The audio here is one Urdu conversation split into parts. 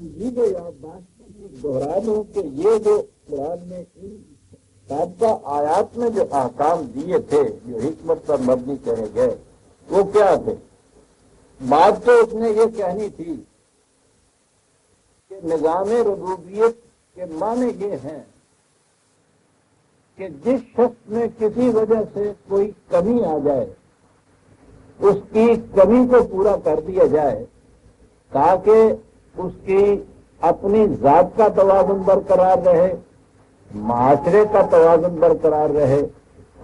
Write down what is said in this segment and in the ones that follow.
یہ جو یادداشت دوہرا دوں کہ یہ جو قرآن نے ان سابقہ آیات میں جو احکام دیے تھے جو حکمت پر مبنی کہے گئے وہ کیا تھے؟ بات تو اس نے یہ کہنی تھی کہ نظام ربوبیت کے معنی یہ ہیں کہ جس شخص میں کسی وجہ سے کوئی کمی آ جائے اس کی کمی کو پورا کر دیا جائے تاکہ اس کی اپنی ذات کا توازن برقرار رہے، معاشرے کا توازن برقرار رہے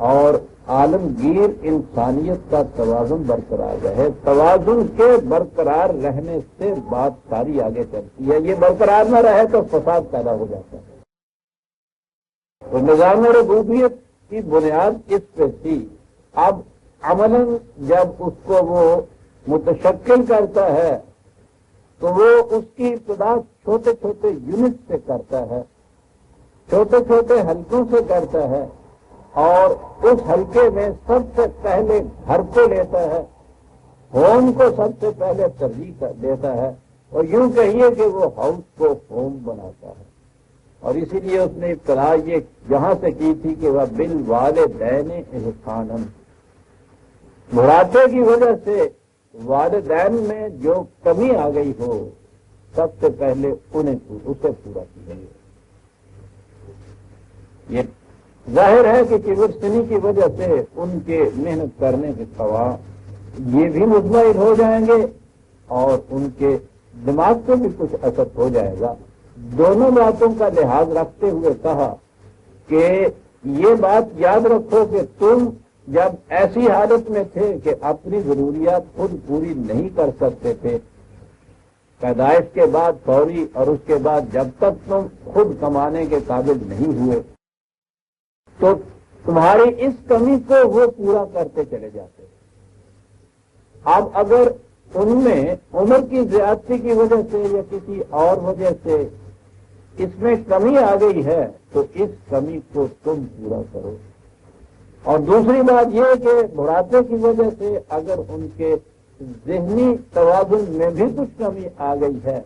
اور عالمگیر انسانیت کا توازن برقرار رہے۔ توازن کے برقرار رہنے سے بات ساری آگے چلتی ہے، یہ برقرار نہ رہے تو فساد پیدا ہو جاتا ہے۔ تو نظام ربوبیت کی بنیاد اس پہ تھی۔ اب عملاً جب اس کو وہ متشکل کرتا ہے تو وہ اس کی ابتدا چھوٹے چھوٹے یونٹ سے کرتا ہے، چھوٹے چھوٹے حلقوں سے کرتا ہے اور اس حلقے میں سب سے پہلے گھر کو لیتا ہے، ہوم کو سب سے پہلے ترجیح دیتا ہے اور یوں کہیے کہ وہ ہاؤس کو ہوم بناتا ہے۔ اور اسی لیے اس نے ابتدا یہ یہاں سے کی تھی کہ وہ بالوالدین احسانا، بڑھاپے کی وجہ سے والدین میں جو کمی آ گئی ہو سب سے پہلے اسے پورا کیا جائے۔ یہ ظاہر ہے کہ کبر سنی کی وجہ سے ان کے محنت کرنے کے سوا یہ بھی مطمئن ہو جائیں گے اور ان کے دماغ کو بھی کچھ اثر ہو جائے گا۔ دونوں باتوں کا لحاظ رکھتے ہوئے کہا کہ یہ بات یاد رکھو کہ تم جب ایسی حالت میں تھے کہ اپنی ضروریات خود پوری نہیں کر سکتے تھے، پیدائش کے بعد فوری اور اس کے بعد جب تک تم خود کمانے کے قابل نہیں ہوئے تو تمہاری اس کمی کو وہ پورا کرتے چلے جاتے۔ اب اگر ان میں عمر کی زیادتی کی وجہ سے یا کسی اور وجہ سے اس میں کمی آ گئی ہے تو اس کمی کو تم پورا کرو۔ اور دوسری بات یہ کہ بڑھاپے کی وجہ سے اگر ان کے ذہنی توازن میں بھی کچھ کمی آ گئی ہے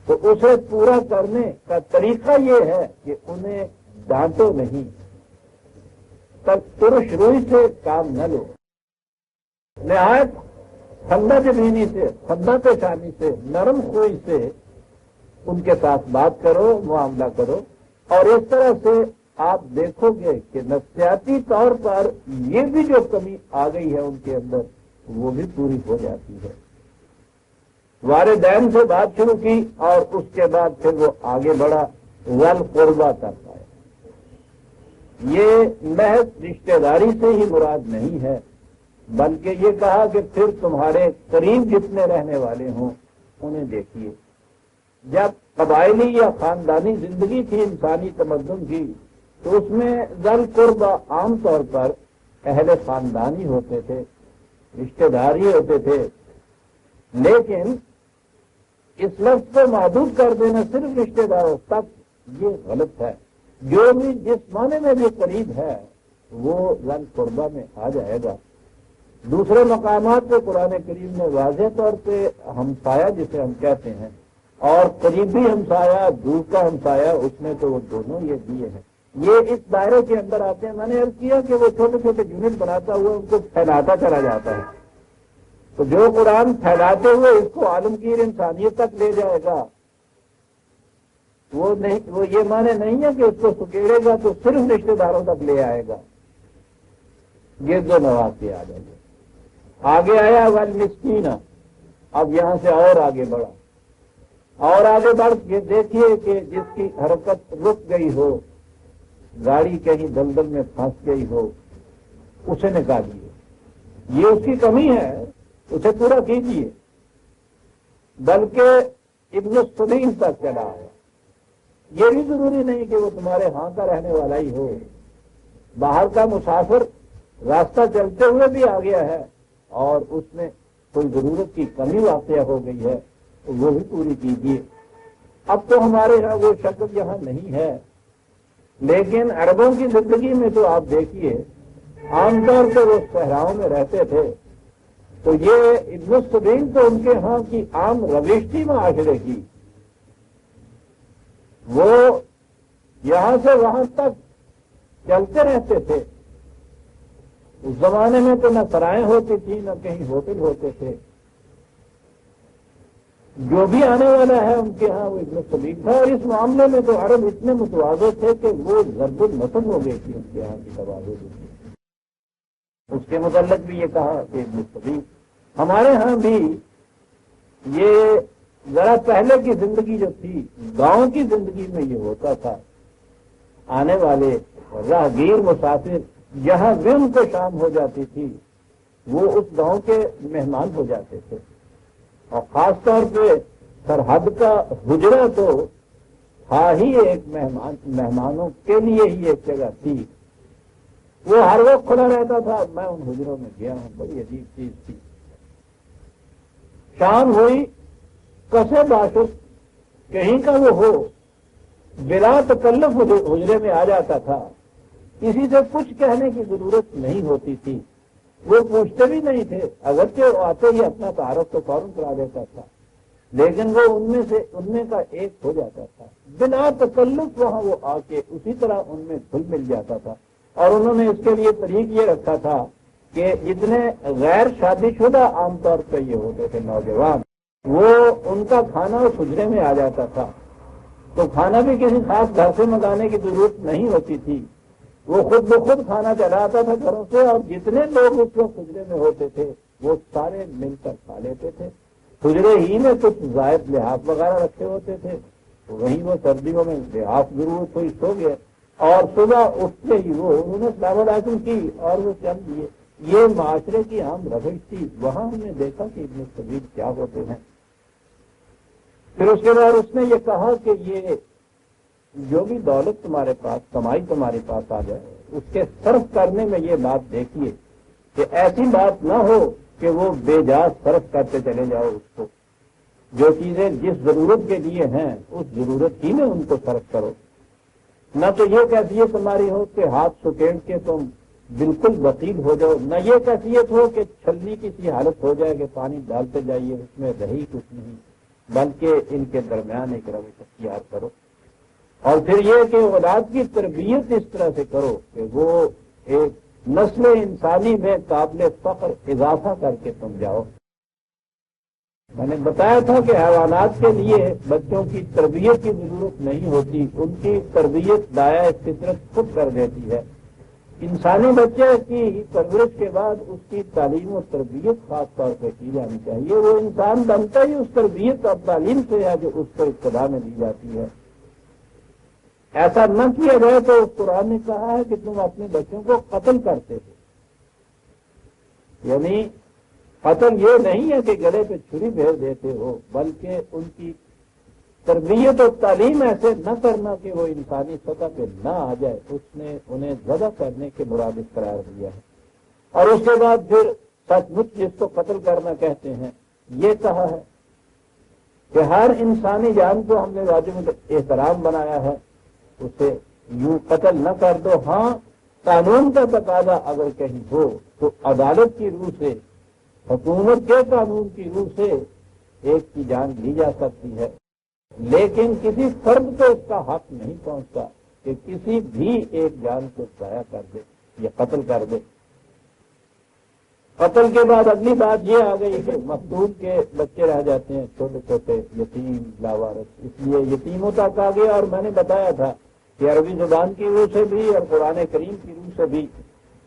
تو اسے پورا کرنے کا طریقہ یہ ہے کہ انہیں ڈانٹو نہیں، ترش روئی سے کام نہ لو، نہایت ٹھنڈا زمینی سے، ٹھنڈا پیشانی سے، نرم خوئی سے ان کے ساتھ بات کرو، معاملہ کرو اور اس طرح سے آپ دیکھو گے کہ نفسیاتی طور پر یہ بھی جو کمی آ گئی ہے ان کے اندر وہ بھی پوری ہو جاتی ہے۔ والدین سے بات شروع کی اور اس کے بعد پھر وہ آگے بڑھا ذل قربا تک آئے۔ یہ محض رشتہ داری سے ہی مراد نہیں ہے بلکہ یہ کہا کہ پھر تمہارے قریب جتنے رہنے والے ہوں انہیں دیکھیے۔ جب قبائلی یا خاندانی زندگی تھی انسانی تمدن کی تو اس میں ذل قربا عام طور پر اہل خاندانی ہوتے تھے، رشتہ داری ہوتے تھے، لیکن اس لفظ کو محدود کر دینا صرف رشتہ داروں تک یہ غلط ہے۔ جو بھی جس معنی میں بھی قریب ہے وہ ذل قربا میں آ جائے گا۔ دوسرے مقامات پہ قرآن کریم نے واضح طور پہ ہمسایہ جسے ہم کہتے ہیں اور قریبی ہمسایہ، دور کا ہمسایہ، اس میں تو وہ دونوں یہ دیے ہیں، یہ اس دائرے کے اندر آتے ہیں۔ میں نے عرض کیا کہ وہ چھوٹے چھوٹے یونٹ بناتا ہوا ان کو پھیلاتا چلا جاتا ہے، تو جو قرآن پھیلاتے ہوئے اس کو عالمگیر انسانیت تک لے جائے گا وہ یہ معنی نہیں ہے کہ اس کو سکیڑے گا تو صرف رشتہ داروں تک لے آئے گا، یہ دو نواز آ جائے گا۔ آگے آیا والمسکین، اب یہاں سے اور آگے بڑھا اور آگے بڑھ کے دیکھیے کہ جس کی حرکت رک گئی ہو، گاڑی کہیں دلدل میں پھنس گئی ہو، اسے نکالیے، یہ اس کی کمی ہے، اسے پورا کیجیے۔ بلکہ ابن السبیل تک چلا ہے، یہ بھی ضروری نہیں کہ وہ تمہارے ہاں کا رہنے والا ہی ہو، باہر کا مسافر راستہ چلتے ہوئے بھی آ گیا ہے اور اس میں کوئی ضرورت کی کمی واقع ہو گئی ہے تو وہ بھی پوری کیجیے۔ اب تو ہمارے یہاں وہ شکل یہاں نہیں ہے، لیکن عربوں کی زندگی میں تو آپ دیکھیے عام طور پہ وہ صحراؤں میں رہتے تھے تو یہ ابن السبیل تو ان کے ہاں کی عام روش تھی معاشرے کی وہ یہاں سے وہاں تک چلتے رہتے تھے۔ اس زمانے میں تو نہ سرائیں ہوتی تھی، نہ کہیں ہوٹل ہوتے تھے۔ جو بھی آنے والا ہے ان کے ہاں وہ ابن سبیل تھا، اور اس معاملے میں تو عرب اتنے متواضع تھے کہ وہ ضرب المثل ہو گئی تھی ان کے یہاں کی تواضع تھی۔ اس کے متعلق بھی یہ کہا کہ ابن سبیل ہمارے ہاں بھی یہ ذرا پہلے کی زندگی جو تھی، گاؤں کی زندگی میں یہ ہوتا تھا، آنے والے راہگیر مسافر جہاں بھی ان کو شام ہو جاتی تھی وہ اس گاؤں کے مہمان ہو جاتے تھے، اور خاص طور پہ سرحد کا حجرہ تو تھا ہی ایک مہمانوں کے لیے ہی ایک جگہ تھی، وہ ہر وقت کھلا رہتا تھا۔ میں ان حجروں میں گیا ہوں، بڑی عجیب چیز تھی۔ شام ہوئی، کسے باشد کہیں کا وہ ہو، بلا تکلف حجرے میں آ جاتا تھا، کسی سے کچھ کہنے کی ضرورت نہیں ہوتی تھی، وہ پوچھتے بھی نہیں تھے، اگرچہ آتے ہی اپنا تعارف تو فوراً کرا دیتا تھا، لیکن وہ ان میں کا ایک ہو جاتا تھا، بنا تکلف وہاں وہ آ کے اسی طرح ان میں گھل مل جاتا تھا۔ اور انہوں نے اس کے لیے طریق یہ رکھا تھا کہ جتنے غیر شادی شدہ عام طور پہ یہ ہوتے تھے نوجوان، وہ ان کا کھانا اس حجرے میں آ جاتا تھا، تو کھانا بھی کسی خاص گھر سے منگانے کی ضرورت نہیں ہوتی تھی، وہ خود بخود کھانا چلاتا تھا گھروں سے، اور جتنے لوگ اس وقت حجرے میں ہوتے تھے وہ سارے مل کر کھا لیتے تھے۔ حجرے ہی میں کچھ زائد لحاف وغیرہ رکھے ہوتے تھے، تو وہیں وہ سردیوں میں لحاف ضرورت ہوئی سو گئے، اور صبح اٹھتے ہی وہ انہوں نے سلام علیکم کی اور وہ چل دیے۔ یہ معاشرے کی عام روش تھی۔ وہاں ہم نے دیکھا کہ ابن سبیل کیا ہوتے ہیں۔ پھر اس کے بعد اس نے یہ کہا کہ یہ جو بھی دولت تمہارے پاس، کمائی تمہارے پاس آ جائے، اس کے صرف کرنے میں یہ بات دیکھیے کہ ایسی بات نہ ہو کہ وہ بے جا صرف کرتے چلے جاؤ اس کو۔ جو چیزیں جس ضرورت کے لیے ہیں اس ضرورت ہی میں ان کو صرف کرو، نہ تو یہ کیفیت تمہاری ہو کہ ہاتھ سکیڑ کے تم بالکل وکیل ہو جاؤ، نہ یہ کیفیت ہو کہ چھلنی کی سی حالت ہو جائے کہ پانی ڈالتے جائیے اس میں رہی کچھ نہیں، بلکہ ان کے درمیان ایک روش اختیار کرو۔ اور پھر یہ کہ اولاد کی تربیت اس طرح سے کرو کہ وہ ایک نسل انسانی میں قابل فخر اضافہ کر کے تم جاؤ۔ میں نے بتایا تھا کہ حیوانات کے لیے بچوں کی تربیت کی ضرورت نہیں ہوتی، ان کی تربیت دائیں فطرت خود کر دیتی ہے۔ انسانی بچے کی پرورش کے بعد اس کی تعلیم و تربیت خاص طور پہ کی جانی چاہیے۔ وہ انسان بنتا ہی اس تربیت اور تعلیم سے ہے جو اس کو ابتدا میں دی جاتی ہے۔ ایسا نہ کیا جائے تو قرآن نے کہا ہے کہ تم اپنے بچوں کو قتل کرتے ہو، یعنی قتل یہ نہیں ہے کہ گلے پہ چھری پھیر دیتے ہو، بلکہ ان کی تربیت اور تعلیم ایسے نہ کرنا کہ وہ انسانی سطح پہ نہ آ جائے، اس نے انہیں ذبح کرنے کے مرادف قرار دیا ہے۔ اور اس کے بعد پھر سچ مچ جس کو قتل کرنا کہتے ہیں یہ کہا ہے کہ ہر انسانی جان کو ہم نے واجب احترام بنایا ہے، اسے یوں قتل نہ کر دو۔ ہاں قانون کا تقاضا اگر کہیں ہو تو عدالت کی روح سے، حکومت کے قانون کی روح سے ایک کی جان لی جا سکتی ہے، لیکن کسی فرد کو اس کا حق نہیں پہنچتا کہ کسی بھی ایک جان کو ضائع کر دے یا قتل کر دے۔ قتل کے بعد اگلی بات یہ آ گئی کہ مقتول کے بچے رہ جاتے ہیں چھوٹے چھوٹے یتیم لاوارث، اس لیے یتیموں تک آ گیا۔ اور میں نے بتایا تھا کہ عربی زبان کی روح سے بھی اور قرآن کریم کی روح سے بھی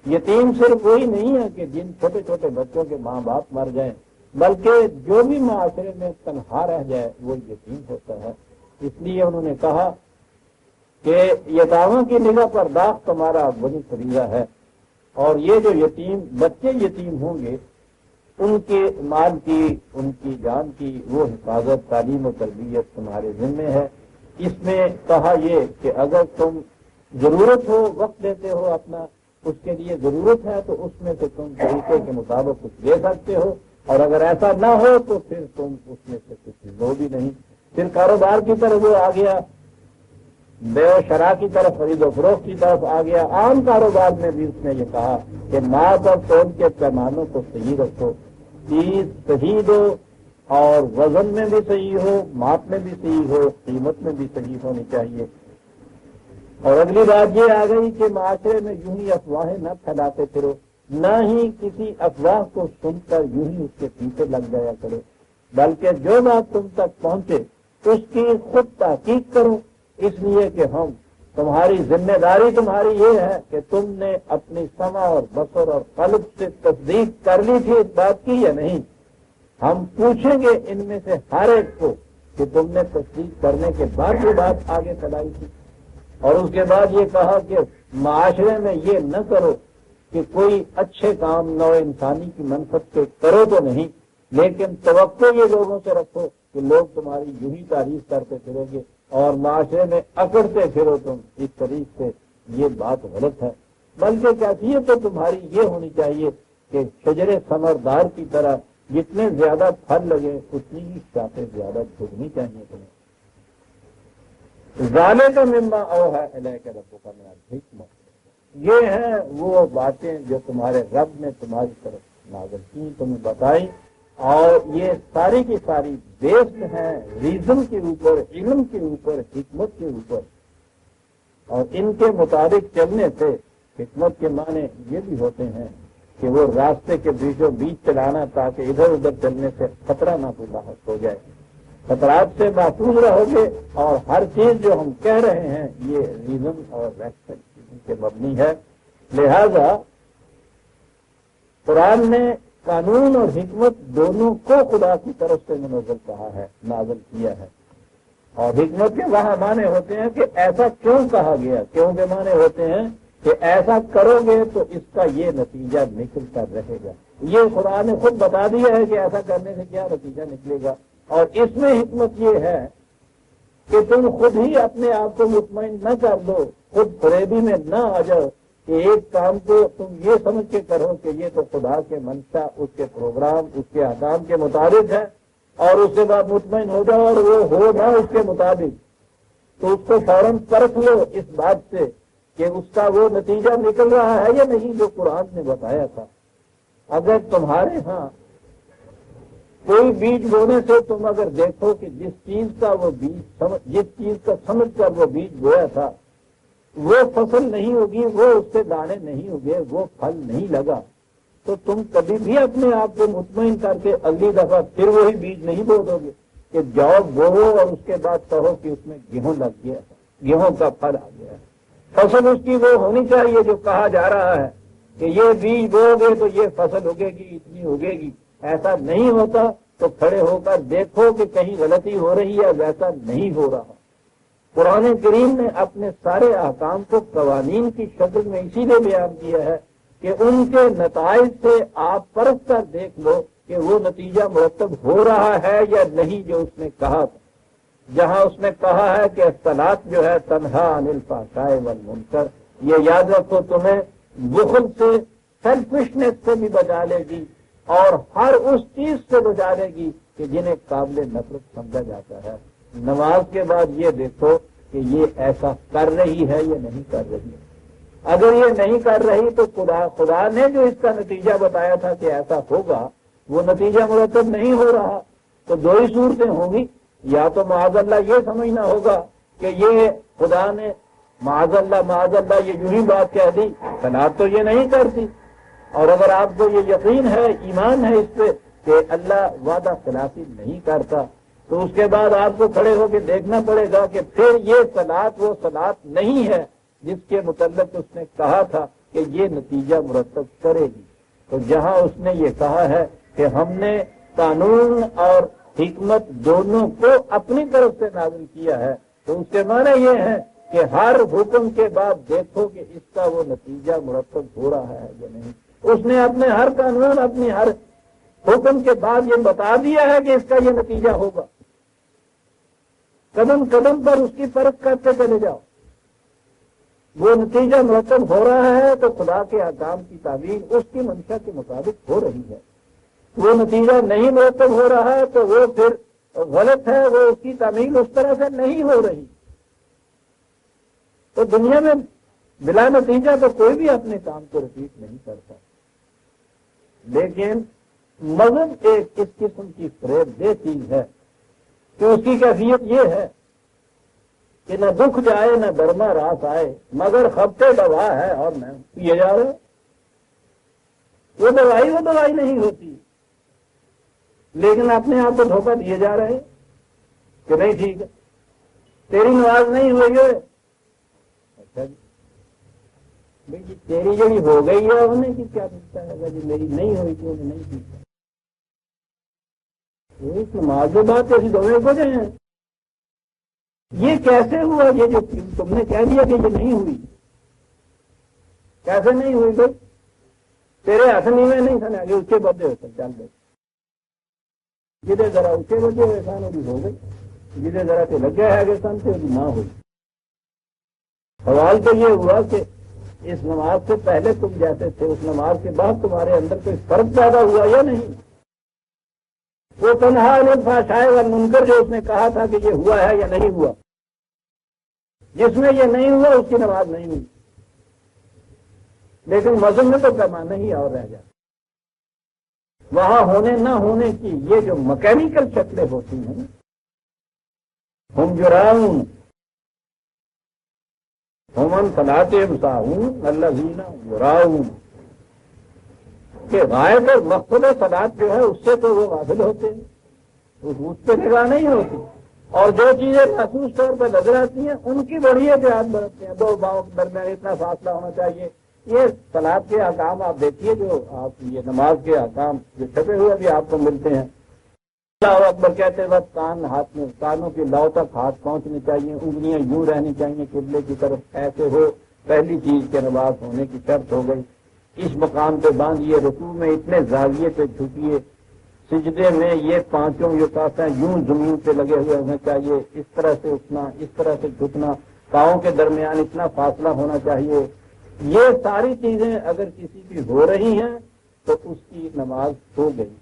یتیم صرف وہی نہیں ہے کہ جن چھوٹے چھوٹے بچوں کے ماں باپ مر جائیں، بلکہ جو بھی معاشرے میں تنہا رہ جائے وہ یتیم ہوتا ہے۔ اس لیے انہوں نے کہا کہ یتاموں کی نگاہ پر داغ تمہارا بنی فریضہ ہے، اور یہ جو یتیم بچے یتیم ہوں گے ان کے مال کی، ان کی جان کی وہ حفاظت، تعلیم و تربیت تمہارے ذمہ ہے۔ اس میں کہا یہ کہ اگر تم ضرورت ہو، وقت دیتے ہو اپنا، اس کے لیے ضرورت ہے تو اس میں سے تم طریقے کے مطابق کچھ دے سکتے ہو، اور اگر ایسا نہ ہو تو پھر تم اس میں سے کچھ لو بھی نہیں۔ پھر کاروبار کی طرف وہ آ گیا، بے و شرح کی طرف، خرید و فروخت کی طرف آ گیا۔ عام کاروبار میں بھی اس نے یہ کہا کہ ناپ اور تول کے پیمانوں کو صحیح رکھو، چیز صحیح دو اور وزن میں بھی صحیح ہو، ماپ میں بھی صحیح ہو، قیمت میں بھی صحیح ہونی چاہیے۔ اور اگلی بات یہ آ گئی کہ معاشرے میں یوں ہی افواہیں نہ پھیلاتے پھرو، نہ ہی کسی افواہ کو سن کر یوں ہی اس کے پیچھے لگ جایا کرو، بلکہ جو بات تم تک پہنچے اس کی خود تحقیق کرو، اس لیے کہ ہم تمہاری ذمہ داری تمہاری یہ ہے کہ تم نے اپنی سمع اور بصر اور قلب سے تصدیق کر لی تھی اس بات کی یا نہیں۔ ہم پوچھیں گے ان میں سے ہر ایک کو کہ تم نے تصدیق کرنے کے بعد یہ بات آگے چلائی تھی، اور اس کے بعد یہ کہا کہ معاشرے میں یہ نہ کرو کہ کوئی اچھے کام نوع انسانی کی منفعت کے کرو تو نہیں، لیکن توقع یہ لوگوں سے رکھو کہ لوگ تمہاری یوں ہی تعریف کرتے پھرو گے اور معاشرے میں اکڑتے پھرو تم اس طریق سے، یہ بات غلط ہے۔ بلکہ کیفیت تو تمہاری یہ ہونی چاہیے کہ شجر ثمردار کی طرح جتنے زیادہ پھل لگے اتنی ہی شاخیں زیادہ جھکنی چاہیے تمہیں۔ ذالک مما اوحی الیک ربک من الحکمہ، یہ ہیں وہ باتیں جو تمہارے رب نے تمہاری طرف نازل کی، تمہیں بتائی، اور یہ ساری کی ساری بیسڈ ہیں ریزن کے اوپر، علم کے اوپر، حکمت کے اوپر، اور ان کے مطابق چلنے سے حکمت کے معنی یہ بھی ہوتے ہیں کہ وہ راستے کے بیچوں بیچ چلانا تاکہ ادھر ادھر چلنے سے خطرہ نہ لاحق ہو جائے، خطرات سے محفوظ رہو گے، اور ہر چیز جو ہم کہہ رہے ہیں یہ ریزن اور ریسپیکٹ کے مبنی ہے۔ لہذا قرآن نے قانون اور حکمت دونوں کو خدا کی طرف سے منزل کہا ہے، نازل کیا ہے، اور حکمت کے وہاں معنی ہوتے ہیں کہ ایسا کیوں کہا گیا، کیوں کے معنی ہوتے ہیں کہ ایسا کرو گے تو اس کا یہ نتیجہ نکل کر رہے گا، یہ خدا نے خود بتا دیا ہے کہ ایسا کرنے سے کیا نتیجہ نکلے گا، اور اس میں حکمت یہ ہے کہ تم خود ہی اپنے آپ کو مطمئن نہ کر دو، خود فریبی میں نہ آ جاؤ کہ ایک کام کو تم یہ سمجھ کے کرو کہ یہ تو خدا کے منشا، اس کے پروگرام، اس کے احکام کے مطابق ہے، اور اس کے بعد مطمئن ہو جاؤ اور وہ ہو نہ اس کے مطابق، تو اس کو فوراً پرکھ لو اس بات سے کہ اس کا وہ نتیجہ نکل رہا ہے یا نہیں جو قرآن نے بتایا تھا۔ اگر تمہارے ہاں کوئی بیج بونے سے تم اگر دیکھو کہ جس چیز کا وہ بیج جس چیز کا سمجھ کر وہ بیج بویا تھا وہ فصل نہیں ہوگی، وہ اس سے دانے نہیں ہوگے، وہ پھل نہیں لگا، تو تم کبھی بھی اپنے آپ کو مطمئن کر کے اگلی دفعہ پھر وہی بیج نہیں بو دو گے کہ جاؤ بوو اور اس کے بعد کہو کہ اس میں گیہوں لگ گیا، گیہوں کا پھل آ گیا۔ فصل اس کی وہ ہونی چاہیے جو کہا جا رہا ہے کہ یہ بیج بو گے تو یہ فصل اگے گی، اتنی اگے گی، ایسا نہیں ہوتا تو کھڑے ہو کر دیکھو کہ کہیں غلطی ہو رہی ہے، ویسا نہیں ہو رہا۔ قرآن کریم نے اپنے سارے احکام کو قوانین کی شکل میں اسی لیے بیان کیا ہے کہ ان کے نتائج سے آپ پرکھ کر دیکھ لو کہ وہ نتیجہ مرتب ہو رہا ہے یا نہیں جو اس نے کہا تھا۔ جہاں اس نے کہا ہے کہ الصلاۃ جو ہے تنہا عن الفحشاء والمنکر، یہ یاد رکھو تمہیں بخل سے، سیلفشنس سے بھی بچا لے گی، اور ہر اس چیز سے بچا لے گی کہ جنہیں قابل نفرت سمجھا جاتا ہے۔ نماز کے بعد یہ دیکھو کہ یہ ایسا کر رہی ہے یا نہیں کر رہی ہے۔ اگر یہ نہیں کر رہی تو خدا نے جو اس کا نتیجہ بتایا تھا کہ ایسا ہوگا وہ نتیجہ مرتب نہیں ہو رہا، تو دو ہی صورتیں ہوں گی، یا تو معاذ اللہ یہ سمجھنا ہوگا کہ یہ خدا نے معاذ اللہ یہ یوں ہی بات کہہ دی، صلاۃ تو یہ نہیں کرتی، اور اگر آپ کو یہ یقین ہے، ایمان ہے اس پہ کہ اللہ وعدہ خلافی نہیں کرتا، تو اس کے بعد آپ کو کھڑے ہو کے دیکھنا پڑے گا کہ پھر یہ صلاۃ وہ صلاۃ نہیں ہے جس کے متعلق اس نے کہا تھا کہ یہ نتیجہ مرتب کرے گی۔ تو جہاں اس نے یہ کہا ہے کہ ہم نے قانون اور حکمت دونوں کو اپنی طرف سے نازل کیا ہے، تو اس کے معنی یہ ہے کہ ہر حکم کے بعد دیکھو کہ اس کا وہ نتیجہ مرتب ہو رہا ہے یا نہیں۔ اس نے اپنے ہر قانون، اپنی ہر حکم کے بعد یہ بتا دیا ہے کہ اس کا یہ نتیجہ ہوگا، قدم قدم پر اس کی پرکھ کرتے چلے جاؤ، وہ نتیجہ مرتب ہو رہا ہے تو خدا کے احکام کی تعبیر اس کی منشا کے مطابق ہو رہی ہے، وہ نتیجہ نہیں مرتب ہو رہا ہے تو وہ پھر غلط ہے، وہ اس کی تعمیل اس طرح سے نہیں ہو رہی۔ تو دنیا میں بلا نتیجہ تو کوئی بھی اپنے کام کو رپیٹ نہیں کرتا، لیکن مذہب ایک اس قسم کی فریب دہ چیز ہے کہ اس کی کیفیت یہ ہے کہ نہ دکھ جائے نہ درما راس آئے مگر خبتے دوا ہے اور میں پیے جا رہے. وہ دوائی نہیں ہوتی، لیکن اپنے آپ کو دھوکہ دیے جا رہے ہیں کہ نہیں ٹھیک ہے تیری نماز نہیں ہوئی ہے. اچھا جی بھائی جی تیری جڑی ہو گئی ہے انہیں کی کیا پوچھتا ہے؟ اگر جی میری نہیں ہوئی تو انہیں نہیں پوچھتا. ایک نماز کے بعد ایسی دونوں کو جائیں یہ کیسے ہوا؟ یہ جو تم نے کہہ دیا کہ یہ نہیں ہوئی، کیسے نہیں ہوئی بھائی؟ تیرے ہاتھ میں نہیں تھا نا کہ اونچے بدے ہوتے چل گئے، جدے ذرا اونچے بدے ہوئے سن وہ بھی ہو گئی، جدے ذرا سے لگے ہے کہ سن سے وہ بھی نہ ہوئی. سوال تو یہ ہوا کہ اس نماز سے پہلے تم جیسے تھے اس نماز کے بعد تمہارے اندر کوئی فرق پیدا ہوا یا نہیں؟ وہ تنہا الفحشاء والمنکر جو اس نے کہا تھا کہ یہ ہوا ہے یا نہیں ہوا، جس میں یہ نہیں ہوا اس کی نماز نہیں ہوئی. لیکن مذہب میں تو پیمانہ ہی اور رہ جاتا. وہاں ہونے نہ ہونے کی یہ جو مکینیکل شکلیں ہوتی ہیں ہم جرائم ہمن صلاتے مساہون الذین یراؤون کہ غائب اور مقصد صلات جو ہے اس سے تو وہ غافل ہوتے ہیں، اس پہ نگاہ نہیں ہوتی، اور جو چیزیں محسوس طور پہ نظر آتی ہیں ان کی بڑی احتیاط برتتے ہیں. دو باؤں کے درمیان اتنا فاصلہ ہونا چاہیے. یہ صلات کے احکام آپ دیکھیے جو آپ یہ نماز کے احکام جو چھپے ہوئے بھی آپ کو ملتے ہیں. اللہ اکبر کہتے وقت کان ہاتھ میں کانوں کی لو تک ہاتھ پہنچنے چاہیے، انگلیاں یوں رہنی چاہیے قبلے کی طرف، ایسے ہو. پہلی چیز کے نماز ہونے کی شرط ہو گئی. اس مقام پہ باندھیے، رکوع میں اتنے زاویے پہ جھکیے، سجدے میں یہ پانچوں یوکاسیں یوں زمین پہ لگے ہوئے ہونے چاہیے، اس طرح سے اٹھنا، اس طرح سے جھکنا، پاؤں کے درمیان اتنا فاصلہ ہونا چاہیے. یہ ساری چیزیں اگر کسی کی ہو رہی ہیں تو اس کی نماز ہو گئی،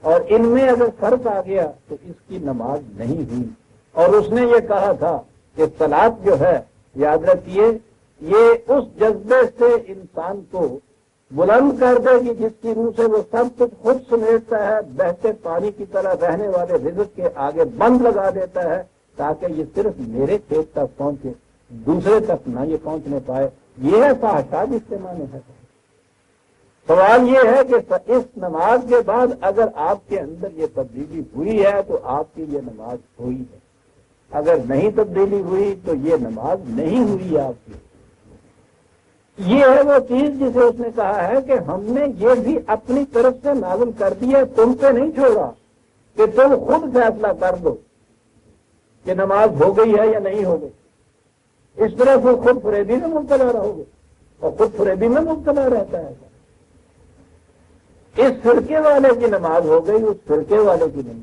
اور ان میں اگر فرق آ گیا تو اس کی نماز نہیں ہوئی. اور اس نے یہ کہا تھا کہ صلات جو ہے یاد رکھیے یہ اس جذبے سے انسان کو بلند کر دے گی جس کی روح سے وہ سب کچھ خود سمیٹتا ہے، بہتے پانی کی طرح رہنے والے رزق کے آگے بند لگا دیتا ہے تاکہ یہ صرف میرے کھیت تک پہنچے، دوسرے تک نہ یہ پہنچنے پائے. یہ ہے فحشاء جس کے معنی ہے. سوال یہ ہے کہ اس نماز کے بعد اگر آپ کے اندر یہ تبدیلی ہوئی ہے تو آپ کی یہ نماز ہوئی ہے، اگر نہیں تبدیلی ہوئی تو یہ نماز نہیں ہوئی آپ کی. یہ ہے وہ چیز جسے اس نے کہا ہے کہ ہم نے یہ بھی اپنی طرف سے نازل کر دیا، تم پہ نہیں چھوڑا کہ تم خود فیصلہ کر دو کہ نماز ہو گئی ہے یا نہیں ہو گئی. اس طرح سے خود فریبی میں مبتلا رہو گے اور خود فریبی میں مبتلا رہتا ہے. اس فرقے والے کی نماز ہو گئی، اس فرقے والے کی نہیں.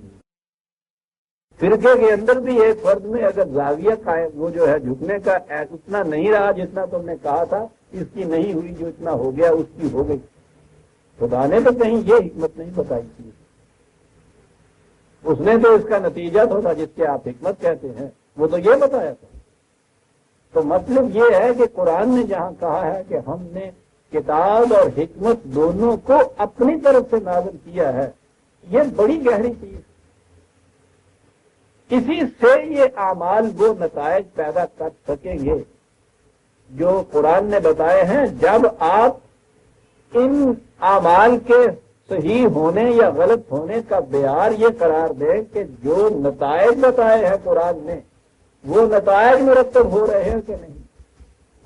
فرقے کے اندر بھی ایک فرد میں اگر زاویہ قائم وہ جو ہے جھکنے کا اتنا نہیں رہا جتنا تم نے کہا تھا، اس کی نہیں ہوئی، جو اتنا ہو گیا اس کی ہو گئی. خدا نے تو کہیں یہ حکمت نہیں بتائی تھی، اس نے تو اس کا نتیجہ تو تھا جس کے آپ حکمت کہتے ہیں وہ تو یہ بتایا تھا. تو مطلب یہ ہے کہ قرآن نے جہاں کہا ہے کہ ہم نے کتاب اور حکمت دونوں کو اپنی طرف سے نازل کیا ہے، یہ بڑی گہری چیز. اسی سے یہ اعمال وہ نتائج پیدا کر سکیں گے جو قرآن نے بتائے ہیں. جب آپ ان اعمال کے صحیح ہونے یا غلط ہونے کا بیار یہ قرار دیں کہ جو نتائج بتائے ہیں قرآن نے وہ نتائج مرتب ہو رہے ہیں کہ نہیں.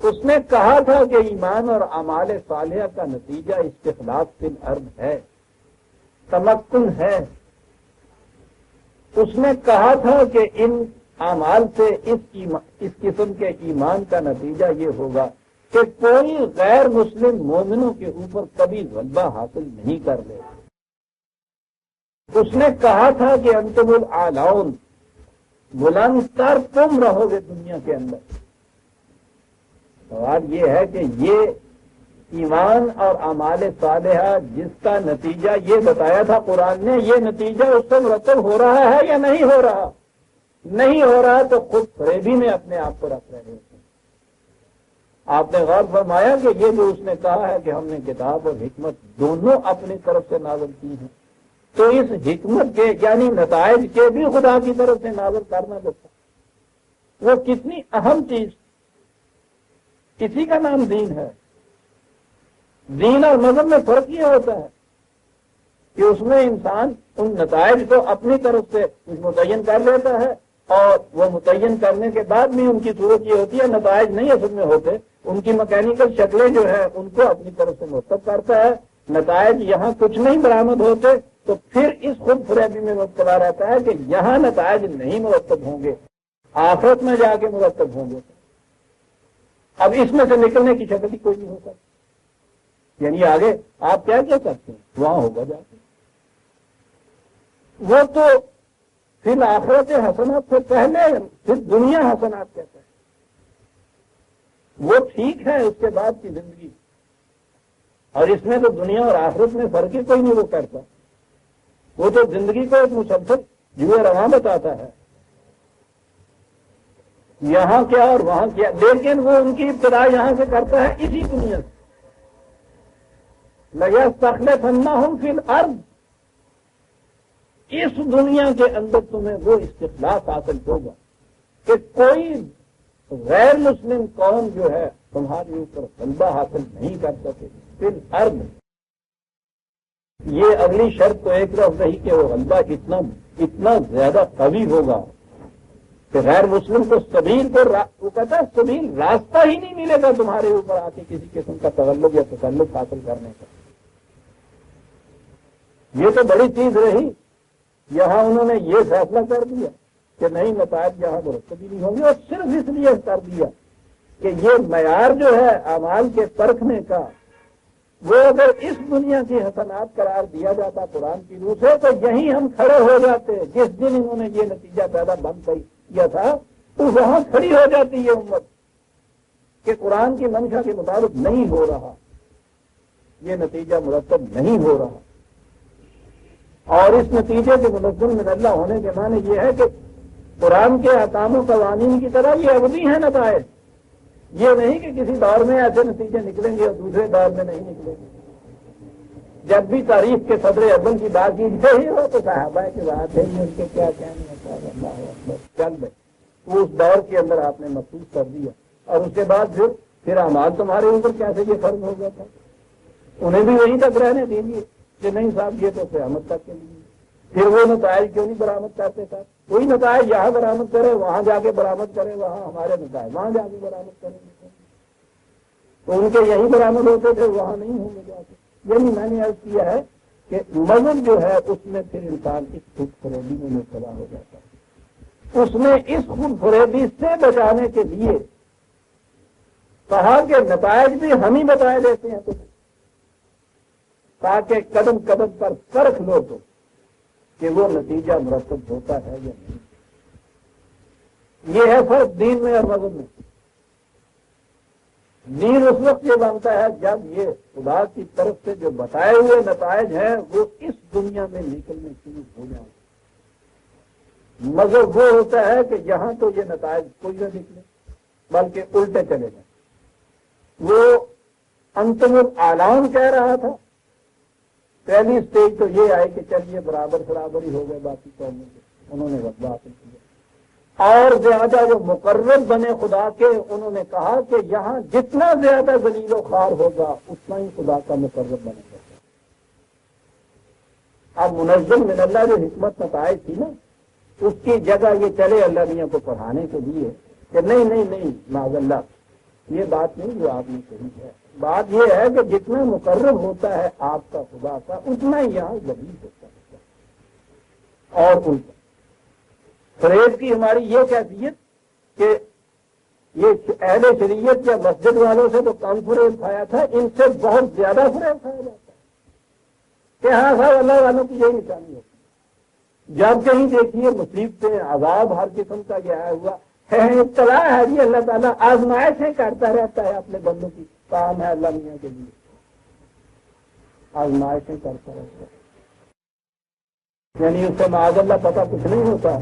اس نے کہا تھا کہ ایمان اور اعمال صالحہ کا نتیجہ استخلاف فی الارض ہے، تمکن ہے. اس نے کہا تھا کہ ان اعمال سے اس قسم کے ایمان کا نتیجہ یہ ہوگا کہ کوئی غیر مسلم مومنوں کے اوپر کبھی غلبہ حاصل نہیں کر لے. اس نے کہا تھا کہ انتم الاعلون، بلند تر تم رہو گے دنیا کے اندر. سوال یہ ہے کہ یہ ایمان اور اعمال صالحہ جس کا نتیجہ یہ بتایا تھا قرآن نے، یہ نتیجہ اس سے مرتب ہو رہا ہے یا نہیں ہو رہا؟ نہیں ہو رہا تو خود فریبی میں اپنے آپ کو رکھ رہے ہیں. آپ نے غور فرمایا کہ یہ جو اس نے کہا ہے کہ ہم نے کتاب اور حکمت دونوں اپنی طرف سے نازل کی ہیں، تو اس حکمت کے یعنی نتائج کے بھی خدا کی طرف سے نازل کرنا جو تھا وہ کتنی اہم چیز، اسی کا نام دین ہے۔ دین اور مذہب میں فرق یہ ہوتا ہے کہ اس میں انسان ان نتائج کو اپنی طرف سے متعین کر لیتا ہے، اور وہ متعین کرنے کے بعد بھی ان کی صورت یہ ہوتی ہے نتائج نہیں اصل میں ہوتے، ان کی میکینیکل شکلیں جو ہے ان کو اپنی طرف سے مرتب کرتا ہے۔ نتائج یہاں کچھ نہیں برآمد ہوتے تو پھر اس خود فریبی میں مبتلا رہتا ہے کہ یہاں نتائج نہیں مرتب ہوں گے، آخرت میں جا کے مرتب ہوں گے۔ اب اس میں سے نکلنے کی شکل ہی کوئی نہیں ہو سکتی، یعنی آگے آپ کیا کہہ سکتے ہیں وہاں ہوگا جا کے۔ وہ تو پھر آخرت حسنات سے پہلے پھر دنیا حسنات کہتا ہے، وہ ٹھیک ہے اس کے بعد کی زندگی، اور اس میں تو دنیا اور آخرت میں فرق ہی کوئی نہیں وہ کرتا، وہ تو زندگی کو ایک مسلسل جوئے رواں بتاتا ہے، یہاں کیا اور وہاں کیا، لیکن وہ ان کی ابتدا یہاں سے کرتا ہے اسی دنیا سے۔ لَيَسْتَخْلِفَنَّهُمْ فِي الْأَرْضِ، اس دنیا کے اندر تمہیں وہ استخلاف حاصل ہوگا کہ کوئی غیر مسلم قوم جو ہے تمہارے اوپر غلبہ حاصل نہیں کر سکے۔ فی الارض، یہ اگلی شرط تو ایک طرف رہی کہ وہ غلبہ اتنا زیادہ قوی ہوگا کہ غیر مسلم کو سبیل کو وہ کہتا ہے سبیل راستہ ہی نہیں ملے گا تمہارے اوپر آ کے کسی قسم کا تغلب یا تسلط حاصل کرنے کا۔ یہ تو بڑی چیز رہی، یہاں انہوں نے یہ فیصلہ کر دیا کہ نہیں نتائج یہاں مرتب ہی نہیں ہوں گے، اور صرف اس لیے کر دیا کہ یہ معیار جو ہے اعمال کے پرکھنے کا وہ اگر اس دنیا کی حسنات قرار دیا جاتا قرآن کی روح سے تو یہیں ہم کھڑے ہو جاتے۔ جس دن انہوں نے یہ نتیجہ پیدا بند کیا تھا تو وہاں کھڑی ہو جاتی یہ امت کہ قرآن کی منشا کے مطابق نہیں ہو رہا، یہ نتیجہ مرتب نہیں ہو رہا۔ اور اس نتیجے کے منزل من اللہ ہونے کے معنی یہ ہے کہ قرآن کے احکام و قوانین کی طرح یہ ابدی ہیں نتائج، یہ نہیں کہ کسی دور میں ایسے نتیجے نکلیں گے اور دوسرے دور میں نہیں نکلیں گے۔ جب بھی تاریخ کے صدر اول کی بات کی ہی ہو تو صحابہ کی بات ہے ان کے کیا کہنے ہوتا ہے، اللہ اکبر چل گئے، وہ اس دور کے اندر آپ نے محسوس کر دیا، اور اس کے بعد پھر اعمال تمہارے اوپر کیسے یہ فرض ہو گیا تھا، انہیں بھی وہیں تک رہنے دیجیے کہ نہیں صاحب یہ تو قیامت تک کے لیے۔ پھر وہ نتائج کیوں نہیں برآمد کرتے صاحب؟ کوئی نتائج یہاں برآمد کرے وہاں جا کے برآمد کرے، وہاں ہمارے نتائج وہاں جا کے برآمد کریں گے، تو ان کے یہی برآمد ہوتے تھے وہاں نہیں ہوں گے جا کے۔ یعنی میں نے عرض کیا ہے کہ مذہب جو ہے اس میں پھر انسان اس خود فریبی میں مبتلا ہو جاتا ہے۔ اس میں اس خود فریبی سے بچانے کے لیے کہا کہ نتائج بھی ہم ہی بتائے دیتے ہیں تمہیں، تاکہ قدم قدم پر پرکھ لو تو کہ وہ نتیجہ مرتب ہوتا ہے یا نہیں۔ یہ ہے فرق دین میں اور مذہب میں۔ دین اس وقت یہ بنتا ہے جب یہ خدا کی طرف سے جو بتائے ہوئے نتائج ہیں وہ اس دنیا میں نکلنے شروع ہو جائیں۔ مذہب وہ ہوتا ہے کہ یہاں تو یہ نتائج کوئی نہ نکلے بلکہ الٹے چلے جائیں۔ وہ انتم الاعلان کہہ رہا تھا، پہلی سٹیج تو یہ آئی کہ چلیے برابر ہی ہو گئے باقی قوموں کے، انہوں نے غلبہ حاصل کیا، اور زیادہ جو مقرر بنے خدا کے انہوں نے کہا کہ یہاں جتنا زیادہ ذلیل و خوار ہوگا اتنا ہی خدا کا مقرر بنے گا۔ اب منزل من اللہ جو حکمت نتائج تھی نا، اس کی جگہ یہ چلے اللہ میاں کو پڑھانے کے لیے کہ نہیں معاذ اللہ یہ بات نہیں جو آپ نے کہی ہے، بات یہ ہے کہ جتنا مقرر ہوتا ہے آپ کا خدا کا اتنا ہی یہاں ذلیل ہوتا ہے۔ اور الٹا فریب کی ہماری یہ کیفیت کہ یہ اہل شریعت یا مسجد والوں سے تو کم فریب کھایا تھا، ان سے بہت زیادہ فریب کھایا جاتا ہے کہ ہاں صاحب اللہ والوں کی یہی نشانی ہوتی ہے۔ جب کہیں دیکھیے مصیبتیں عذاب ہر قسم کا یہ آیا ہوا ہے، اطلاع ہے جی اللہ تعالیٰ آزمائشیں کرتا رہتا ہے اپنے بندوں کی، کام ہے اللہ میاں کے لیے آزمائشیں کرتا رہتا ہے، یعنی اس سے معاذ اللہ پتہ کچھ نہیں ہوتا،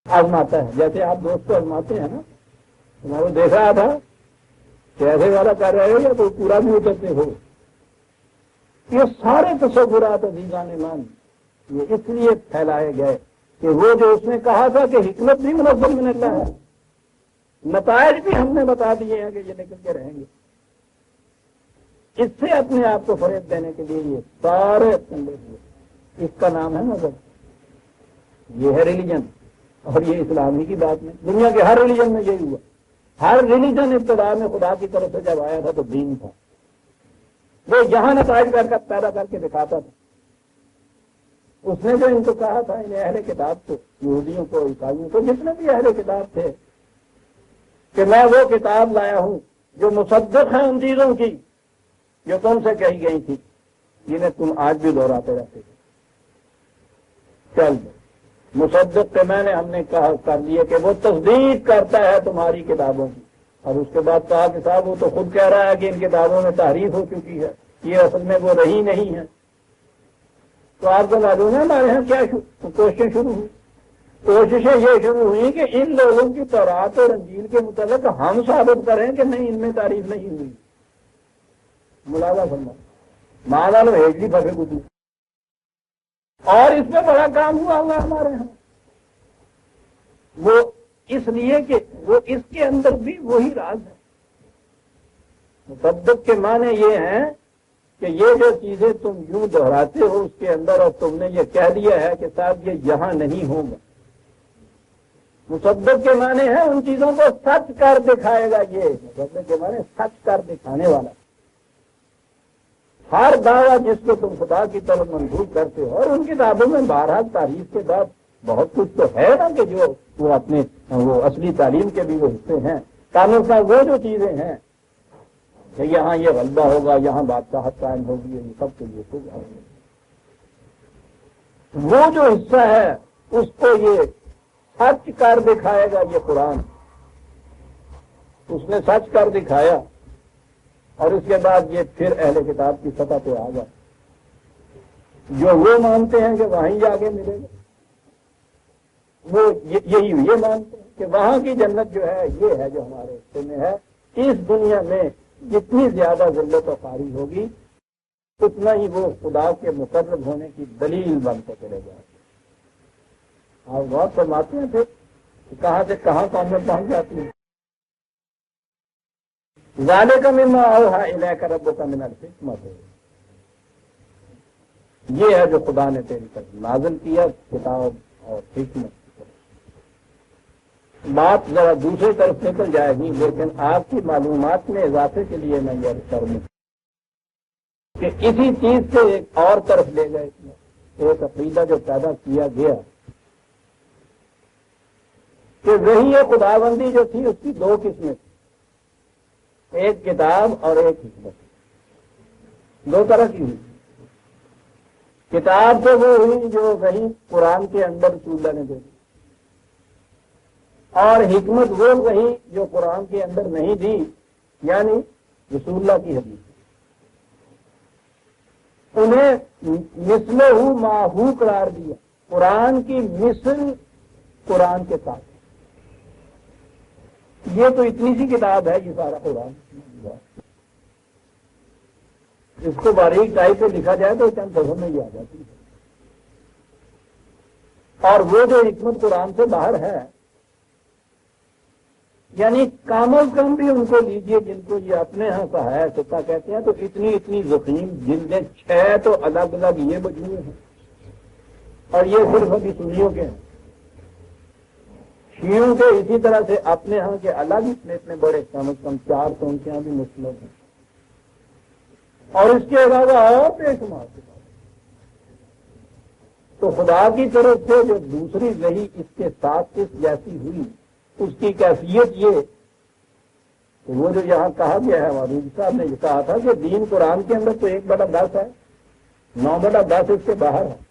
آزماتا ہے۔ جیسے آپ دوست کو آزماتے ہیں نا، تمہارے دیکھ رہا تھا کہ ایسے والا کر رہے ہو یا کوئی پورا بھی اترتے ہو، یہ سارے تصورات عزیزان ایمان یہ اس لیے پھیلائے گئے کہ وہ جو اس نے کہا تھا کہ حکمت بھی منظم من اللہ ہے، نتائج بھی ہم نے بتا دیے ہیں کہ یہ نکل کے رہیں گے، اس سے اپنے آپ کو فریب دینے کے لیے یہ سارے اس کا نام ہے مذہب، یہ ہے ریلیجن، اور یہ اسلامی کی بات نہیں، دنیا کے ہر ریلیجن میں یہی ہوا، ہر ریلیجن ابتدا میں خدا کی طرف سے جب آیا تھا تو دین تھا، وہ یہاں نتائج پیدا کر کے دکھاتا تھا۔ اس نے جو ان کو کہا تھا، انہیں اہل کتاب کو، یہودیوں کو، عیسائیوں کو، جتنے بھی اہل کتاب تھے، کہ میں وہ کتاب لایا ہوں جو مصدق ہے ان چیزوں کی جو تم سے کہی گئی تھی، جنہیں تم آج بھی دہراتے رہتے تھے۔ چل مصدق کے میں نے ہم نے کہا کر دیا کہ وہ تصدیق کرتا ہے تمہاری کتابوں کی، اور اس کے بعد کہا کہ صاحب وہ تو خود کہہ رہا ہے کہ ان کتابوں میں تحریف ہو چکی ہے، یہ اصل میں وہ رہی نہیں ہے۔ تو آپ کو معلوم ہے ہمارے یہاں کیا کوششیں شروع ہوئی؟ کوششیں یہ شروع ہوئی کہ ان لوگوں کی تورات اور انجیل کے متعلق ہم ثابت کریں کہ نہیں، ان میں تعریف نہیں ہوئی۔ ملاحظہ فرما، مالا لو ہیجلی بھگے گدو، اور اس میں بڑا کام ہوا ہمارے یہاں، وہ اس لیے کہ وہ اس کے اندر بھی وہی راز ہے۔ مصدق کے معنی یہ ہیں کہ یہ جو چیزیں تم یوں دہراتے ہو اس کے اندر، اور تم نے یہ کہہ دیا ہے کہ صاحب یہ یہاں نہیں ہوگا۔ مصدق کے معنی ہے ان چیزوں کو سچ کر دکھائے گا، یہ مصدق کے معنی سچ کر دکھانے والا۔ ہر دعویٰ جس کو تم خدا کی طرف منسوخ کرتے ہو، اور ان کتابوں میں بہرحال تاریخ کے بعد بہت کچھ تو ہے نا کہ جو وہ اپنے وہ اصلی تعلیم کے بھی وہ حصے ہیں، قانون کا وہ جو چیزیں ہیں کہ یہاں یہ غلبہ ہوگا، یہاں بادشاہت قائم ہوگی، یہ سب کے لیے ہوگا، وہ جو حصہ ہے اس کو یہ سچ کر دکھائے گا یہ قرآن۔ اس نے سچ کر دکھایا، اور اس کے بعد یہ پھر اہل کتاب کی سطح پہ آ گیا، جو وہ مانتے ہیں کہ وہیں جا کے ملے گا، وہ یہی یہ مانتے ہیں کہ وہاں کی جنت جو ہے یہ ہے جو ہمارے حصے میں ہے۔ اس دنیا میں جتنی زیادہ ذلت و خواری ہوگی اتنا ہی وہ خدا کے مقرب ہونے کی دلیل بنتے چلے جائے گا۔ آپ غور فرماتے ہیں پھر کہاں سے کہاں قومیں پہنچ جاتی ہیں۔ ذالک مما اوحی الیک ربک من الحکمۃ، یہ ہے جو خدا نے تیری طرف نازل کیا کتاب اور حکمت۔ بات ذرا دوسری طرف نکل جائے گی، لیکن آپ کی معلومات میں اضافے کے لیے میں یہ کروں کہ اسی چیز سے ایک اور طرف لے گئے، ایک عقیدہ جو پیدا کیا گیا کہ وہی خداوندی جو تھی اس کی دو قسمیں تھیں، ایک کتاب اور ایک حکمت، دو طرح کی ہوئی۔ کتاب تو وہ ہوئی جو وہی قرآن کے اندر رسول اللہ نے دے دی، اور حکمت وہ وہی جو قرآن کے اندر نہیں دی، یعنی رسول اللہ کی حدیث۔ انہیں مثلہ ماہو قرار دیا، قرآن کی مثل قرآن کے ساتھ۔ یہ تو اتنی سی کتاب ہے یہ سارا قرآن، اس کو باریک ٹائپ پہ لکھا جائے تو چند لفظوں میں یہ آ جاتی ہے۔ اور وہ جو حکمت قرآن سے باہر ہے، یعنی کم از کم بھی ان کو لیجئے جن کو یہ اپنے ہاں کا ہے ستا کہتے ہیں، تو اتنی زخیم جلدیں 6 تو الگ الگ یہ مجموعے ہیں، اور یہ صرف ابھی سنیوں کے ہیں۔ شیعوں کے اسی طرح سے اپنے ہاں کے الگ اتنے بڑے کم از کم 4 تو ان کے یہاں بھی مسلم ہیں، اور اس کے علاوہ اور بے شمار کے بعد تو خدا کی طرف سے جو دوسری وحی اس کے ساتھ اس جیسی ہوئی، اس کی کیفیت یہ کہ وہ جو یہاں کہا گیا ہے، وادی صاحب نے یہ کہا تھا کہ دین قرآن کے اندر تو 1/10 ہے، 9/10 اس کے باہر ہے۔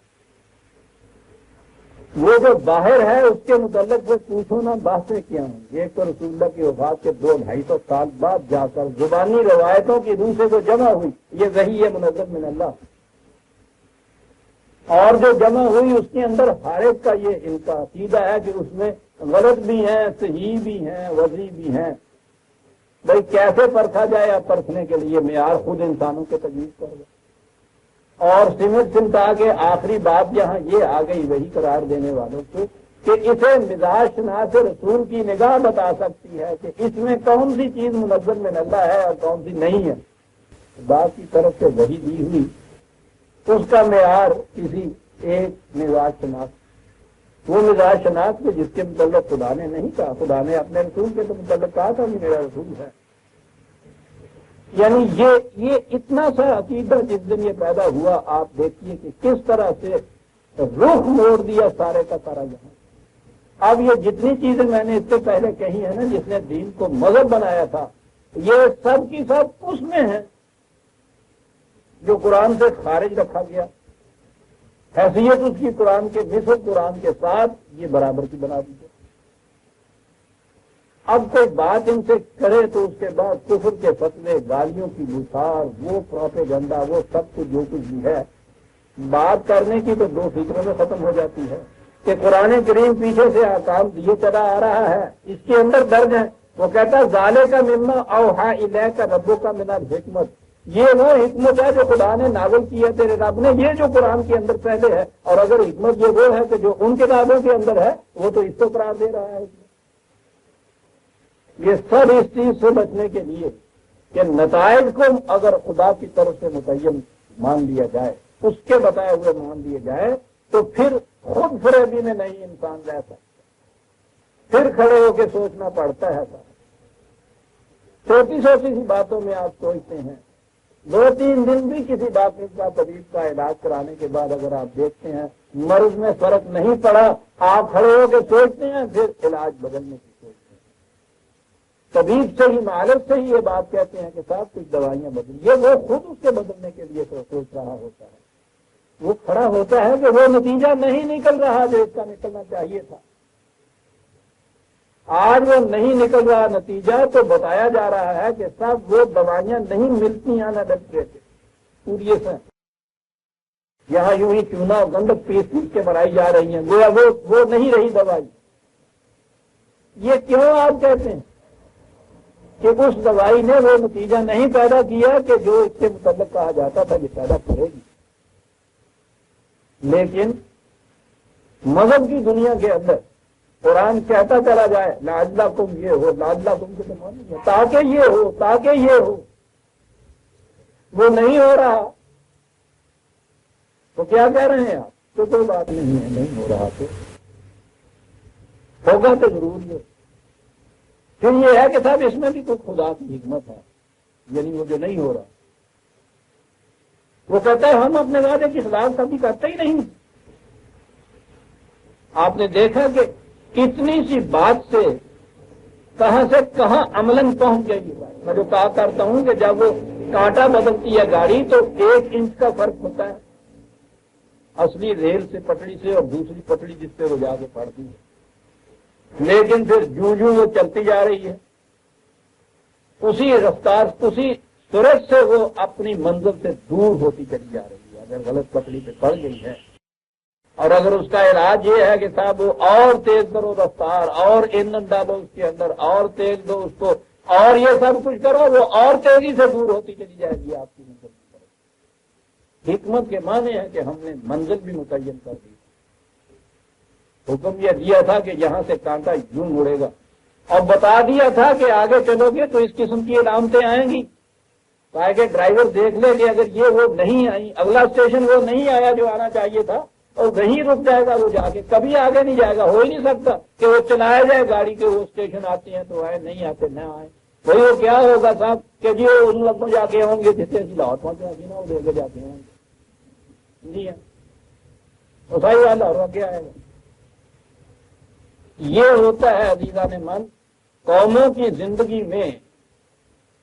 وہ جو باہر ہے اس کے متعلق سے پوچھو نا بحثیں کیا ہیں۔ ایک تو رسول اللہ کی وفات کے 200-250 سال بعد جا کر زبانی روایتوں کی روح سے جو جمع ہوئی، یہ وحی ہے منزل من اللہ، اور جو جمع ہوئی اس کے اندر ہر ایک کا یہ ان کا عقیدہ ہے کہ اس میں غلط بھی ہیں، صحیح بھی ہیں، وضعی بھی ہیں۔ بھائی کیسے پرکھا جائے، اب پرکھنے کے لیے معیار خود انسانوں کے تجویز کر دیں۔ اور سمٹ سمٹا کے آخری بات یہاں یہ آ گئی وہی قرار دینے والوں کو کہ اسے مزاج شناس رسول کی نگاہ بتا سکتی ہے کہ اس میں کون سی چیز منزل من اللہ ہے اور کون سی نہیں ہے. بات کی طرف سے وہی دی ہوئی اس کا معیار کسی ایک مزاج شناس، وہ مزاج شناس کو جس کے متعلق خدا نے نہیں کہا. خدا نے اپنے رسول کے تو متعلق کہا تھا کہ میرا رسول ہے. یعنی یہ اتنا سا عقیدہ جس دن یہ پیدا ہوا، آپ دیکھیے کہ کس طرح سے رخ موڑ دیا سارے کا سارا یہاں. اب یہ جتنی چیزیں میں نے اس سے پہلے کہی ہیں نا، جس نے دین کو مذہب بنایا تھا، یہ سب کی سب اس میں ہیں جو قرآن سے خارج رکھا گیا. حیثیت اس کی قرآن کے مثل قرآن کے ساتھ یہ برابر کی بنا دی گئی. اب کوئی بات ان سے کرے تو اس کے بعد کفر کے فتوے، گالیوں کی بسار، وہ پروپیگنڈا، وہ سب کچھ جو کچھ بھی ہے، بات کرنے کی تو دو فکروں میں ختم ہو جاتی ہے کہ قرآن کریم پیچھے سے احکام دیے چلا آ رہا ہے، اس کے اندر درج ہے. وہ کہتا ہے ذالے کا مما اوحا الیک ربو کا من الحکمت، یہ وہ حکمت ہے جو خدا نے نازل کی ہے تیرے رب نے، یہ جو قرآن کے اندر پہلے ہے. اور اگر حکمت یہ وہ ہے کہ جو ان کتابوں کے اندر ہے، وہ تو اس کو قرار دے رہا ہے. یہ سب اس چیز سے بچنے کے لیے کہ نتائج کو اگر خدا کی طرف سے متعین مان لیا جائے، اس کے بتائے ہوئے مان لیے جائے، تو پھر خود فریبی میں نہیں انسان رہ سکتا. پھر کھڑے ہو کے سوچنا پڑتا ہے. چھوٹی چھوٹی سی باتوں میں آپ سوچتے ہیں، 2-3 دن بھی کسی ڈاکٹر کا طبیب کا علاج کرانے کے بعد اگر آپ دیکھتے ہیں مرض میں فرق نہیں پڑا، آپ کھڑے ہو کے سوچتے ہیں، پھر علاج بدلنے کی سوچتے ہیں. طبیب سے ہی، معالج سے ہی یہ بات کہتے ہیں کہ صاحب کچھ دوائیاں بدل، یہ وہ خود اس کے بدلنے کے لیے سوچ رہا ہوتا ہے. وہ کھڑا ہوتا ہے کہ وہ نتیجہ نہیں نکل رہا جو اس کا نکلنا چاہیے تھا. آج وہ نہیں نکل رہا نتیجہ، تو بتایا جا رہا ہے کہ صاحب وہ دوائیاں نہیں ملتی ہیں نہ ڈاکٹر سے پوری سے. یہاں یوں ہی چونا اور گندک پیس پیس کے بنائی جا رہی ہیں، گویا وہ نہیں رہی دوائی. یہ کیوں آپ کہتے ہیں کہ اس دوائی نے وہ نتیجہ نہیں پیدا کیا کہ جو اس کے متعلق کہا جاتا تھا کہ پیدا کرے گی. لیکن مذہب کی دنیا کے اندر قرآن کہتا چلا جائے لعلکم یہ ہو، لعلکم کے تو معنی ہے تاکہ یہ ہو، تاکہ یہ ہو. وہ نہیں ہو رہا تو کیا کہہ رہے ہیں آپ؟ تو کوئی بات نہیں ہے، نہیں ہو رہا تو ہوگا تو ضرور یہ. پھر یہ ہے کہ صاحب اس میں بھی کوئی خدا کی حکمت ہے، یعنی وہ جو نہیں ہو رہا. وہ کہتا ہے ہم اپنے وعدے کی خلاف کبھی کرتے ہی نہیں. آپ نے دیکھا کہ کتنی سی بات سے کہاں عملاً پہنچ گئی. میں جو کہا کرتا ہوں کہ جب وہ کانٹا بدلتی ہے گاڑی تو 1 انچ کا فرق ہوتا ہے اصلی ریل سے پٹڑی سے اور دوسری پٹڑی جس پہ وہ جا کے پڑتی ہے. لیکن پھر جو وہ چلتی جا رہی ہے اسی رفتار، اسی سرعت سے وہ اپنی منزل سے دور ہوتی چلی جا رہی ہے. اگر غلط پٹڑی پہ پڑ گئی ہے اور اگر اس کا علاج یہ ہے کہ صاحب وہ اور تیز کرو رفتار، اور ایندھن ڈالو اس کے اندر، اور تیز دو اس کو، اور یہ سب کچھ کرو، وہ اور تیزی سے دور ہوتی چلی جائے گی آپ کی منزل کی طرف. حکمت کے معنی ہے کہ ہم نے منزل بھی متعین کر دی. حکم یہ دیا تھا کہ یہاں سے کانٹا یوں مڑے گا، اور بتا دیا تھا کہ آگے چلو گے تو اس قسم کی علامتیں آئیں گی تاکہ ڈرائیور دیکھ لے کہ اگر یہ وہ نہیں آئی، اگلا اسٹیشن وہ نہیں آیا جو آنا چاہیے تھا، اور وہیں رک جائے گا وہ جا کے، کبھی آگے نہیں جائے گا. ہو ہی نہیں سکتا کہ وہ چلایا جائے گاڑی کے وہ اسٹیشن آتے ہیں تو آئے، نہیں آتے نہ آئے. وہی وہ کیا ہوگا صاحب کہ جی وہ ان لوگوں جا کے ہوں گے جتنے لاہور پہنچے گی نا، وہ دے کے جاتے ہوں گے. جی ہاں، صفائی والا اور کیا آئے گا. یہ ہوتا ہے عزیزان من قوموں کی زندگی میں